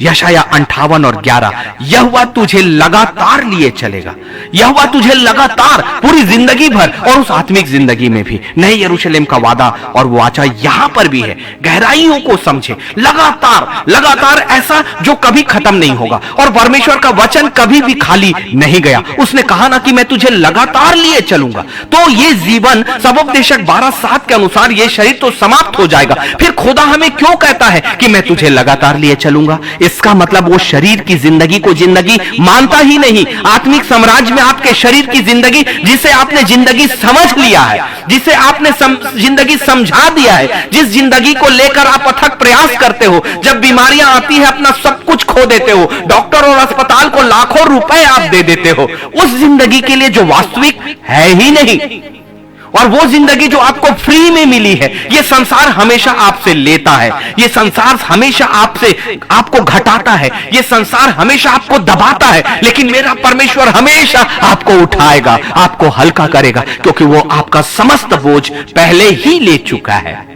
यशाया 58 और 11, यहोवा तुझे लगातार लिए चलेगा। यहोवा तुझे लगातार पूरी जिंदगी भर और उस आत्मिक जिंदगी में भी। नए यरूशलेम का वादा और वो वाचा यहां पर भी है। गहराइयों को समझे, लगातार लगातार, ऐसा जो कभी खत्म नहीं होगा। और परमेश्वर का वचन कभी भी खाली नहीं गया। उसने कहा ना कि मैं तुझे लगातार लिए चलूंगा। तो ये जीवन सबोपदेशक 12:7 के अनुसार ये शरीर तो समाप्त हो जाएगा। फिर खुदा हमें क्यों कहता है कि मैं तुझे लगातार लिए चलूंगा? इसका मतलब वो शरीर की जिंदगी को जिंदगी मानता ही नहीं। आत्मिक साम्राज्य में आपके शरीर की जिंदगी, जिसे आपने जिंदगी समझ लिया है, जिसे आपने जिंदगी समझा दिया है, जिस जिंदगी को लेकर आप अथक प्रयास करते हो, जब बीमारियां आती है अपना सब कुछ खो देते हो, डॉक्टर और अस्पताल को लाखों रुपए आप दे देते हो, उस जिंदगी के लिए जो वास्तविक है ही नहीं। और वो जिंदगी जो आपको फ्री में मिली है, ये संसार हमेशा आपसे लेता है, ये संसार हमेशा आपको घटाता है, ये संसार हमेशा आपको दबाता है। लेकिन मेरा परमेश्वर हमेशा आपको उठाएगा, आपको हल्का करेगा, क्योंकि वो आपका समस्त बोझ पहले ही ले चुका है।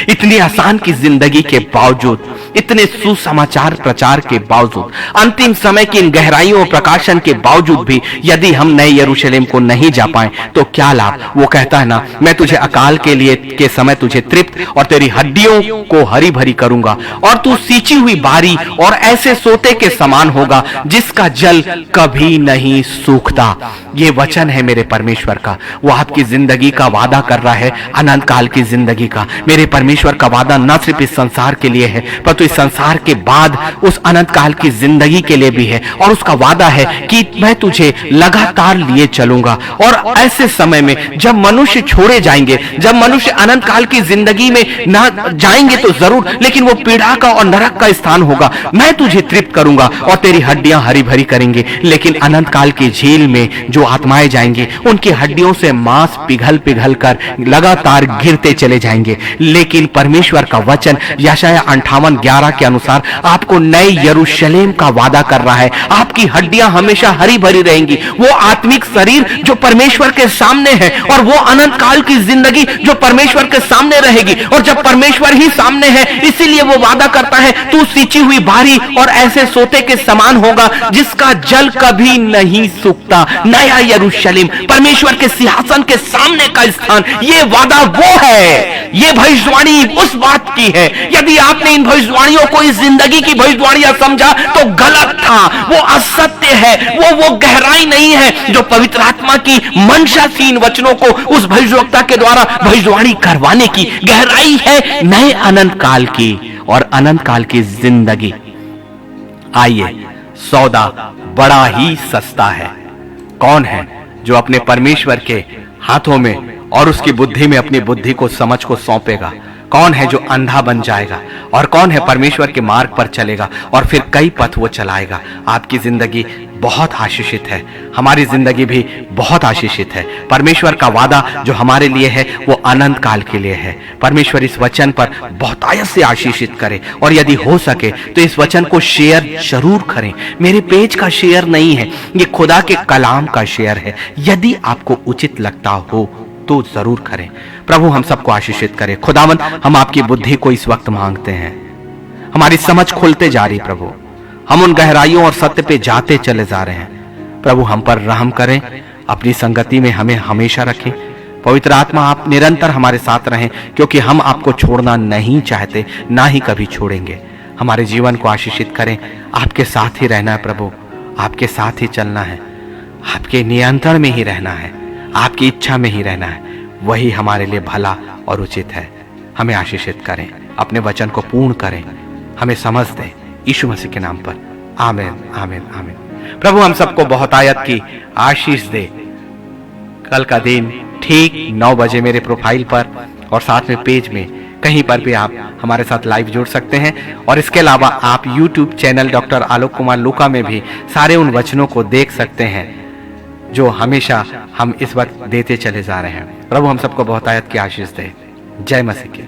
इतनी आसान की जिंदगी के बावजूद, इतने सुसमाचार प्रचार के बावजूद, अंतिम समय की इन गहराइयों और प्रकाशन के बावजूद भी यदि हम नए यरूशलेम को नहीं जा पाए तो क्या लाभ? वो कहता है ना, मैं तुझे अकाल के समय तुझे तृप्त और तेरी हड्डियों को हरी भरी करूंगा, और तू सींची हुई बारी और ऐसे सोते के समान होगा जिसका जल कभी नहीं सूखता। ये वचन है मेरे परमेश्वर का। वो आपकी जिंदगी का वादा कर रहा है, अनंत काल की जिंदगी का। मेरे परमेश्वर का वादा न सिर्फ इस संसार के लिए है, परंतु इस संसार के बाद उस अनंत काल की जिंदगी के लिए भी है। और उसका वादा है कि मैं तुझे लगातार लिए चलूंगा। और ऐसे समय में जब मनुष्य छोड़े जाएंगे, जब मनुष्य अनंत काल की जिंदगी में ना जाएंगे तो जरूर, लेकिन वो पीड़ा का और नरक का स्थान होगा। मैं तुझे तृप्त करूंगा और तेरी हड्डियां हरी भरी करेंगे। लेकिन अनंत काल की झील में जो आत्माएं जाएंगी, उनकी हड्डियों से मांस पिघल पिघल कर लगातार गिरते चले जाएंगे। लेकिन परमेश्वर का वचन यशायाह 58:11 के अनुसार आपको नए यरूशलेम का वादा कर रहा है। आपकी हड्डियां हमेशा हरी भरी रहेंगी। वो आत्मिक शरीर जो परमेश्वर के सामने है, और वो अनंत काल की जिंदगी जो परमेश्वर के सामने रहेगी। और जब परमेश्वर ही सामने है, इसीलिए वो वादा करता है, तू सींची हुई बारी और ऐसे सोते के समान होगा जिसका जल कभी नहीं सूखता। नया यरूशलेम, परमेश्वर के सिंहासन के सामने का स्थान, ये वादा वो है। ये भविष्यवाणी उस बात की है। यदि आपने इन भविष्यवाणियों को इस जिंदगी की भविष्यवाणियां समझा तो गलत था। वो असत्य है, वो गहराई नहीं है जो पवित्र आत्मा की मंशा थी इन वचनों को उस भविष्यवक्ता के द्वारा भविष्यवाणी करवाने की। गहराई है नए अनंत काल की और अनंत काल की जिंदगी। आइए, सौदा बड़ा ही सस्ता है। कौन है जो अपने परमेश्वर के हाथों में और उसकी बुद्धि में अपनी बुद्धि को, समझ को सौंपेगा? कौन है जो अंधा बन जाएगा और कौन है परमेश्वर के मार्ग पर चलेगा और फिर कई पथ वो चलाएगा? आपकी जिंदगी बहुत आशीषित है, हमारी जिंदगी भी बहुत आशीषित है। परमेश्वर का वादा जो हमारे लिए है वो अनंत काल के लिए है। परमेश्वर इस वचन पर बहुतायत से आशीषित करे, और यदि हो सके तो इस वचन को शेयर जरूर करें। मेरे पेज का शेयर नहीं है, ये खुदा के कलाम का शेयर है। यदि आपको उचित लगता हो तो जरूर करें। प्रभु हम सबको आशीषित करे। खुदावंद, हम आपकी बुद्धि को इस वक्त मांगते हैं। हमारी समझ खुलते जा रही प्रभु, हम उन गहराइयों और सत्य पे जाते चले जा रहे हैं। प्रभु हम पर रहम करें, अपनी संगति में हमें हमेशा रखें। पवित्र आत्मा आप निरंतर हमारे साथ रहें, क्योंकि हम आपको छोड़ना नहीं चाहते, ना ही कभी छोड़ेंगे। हमारे जीवन को आशीषित करें। आपके साथ ही रहना है प्रभु, आपके साथ ही चलना है, आपके नियंत्रण में ही रहना है, आपकी इच्छा में ही रहना है। वही हमारे लिए भला और उचित है। हमें आशीषित करें, अपने वचन को पूर्ण करें, हमें समझ दें, यीशु मसीह के नाम पर। आमीन, आमीन, आमीन। प्रभु हम सबको बहुतायत की आशीष दे। कल का दिन ठीक 9 बजे मेरे प्रोफाइल पर और साथ में पेज में कहीं पर भी आप हमारे साथ लाइव जुड़ सकते हैं। और इसके अलावा आप YouTube channel doctor Alok Kumar लूका में भी सारे उन वचनों को देख सकते हैं जो हमेशा हम इस वक्त देते चले जा रहे हैं। प्रभु हम सबको बहुतायत की आशीष दे। जय मसीह की।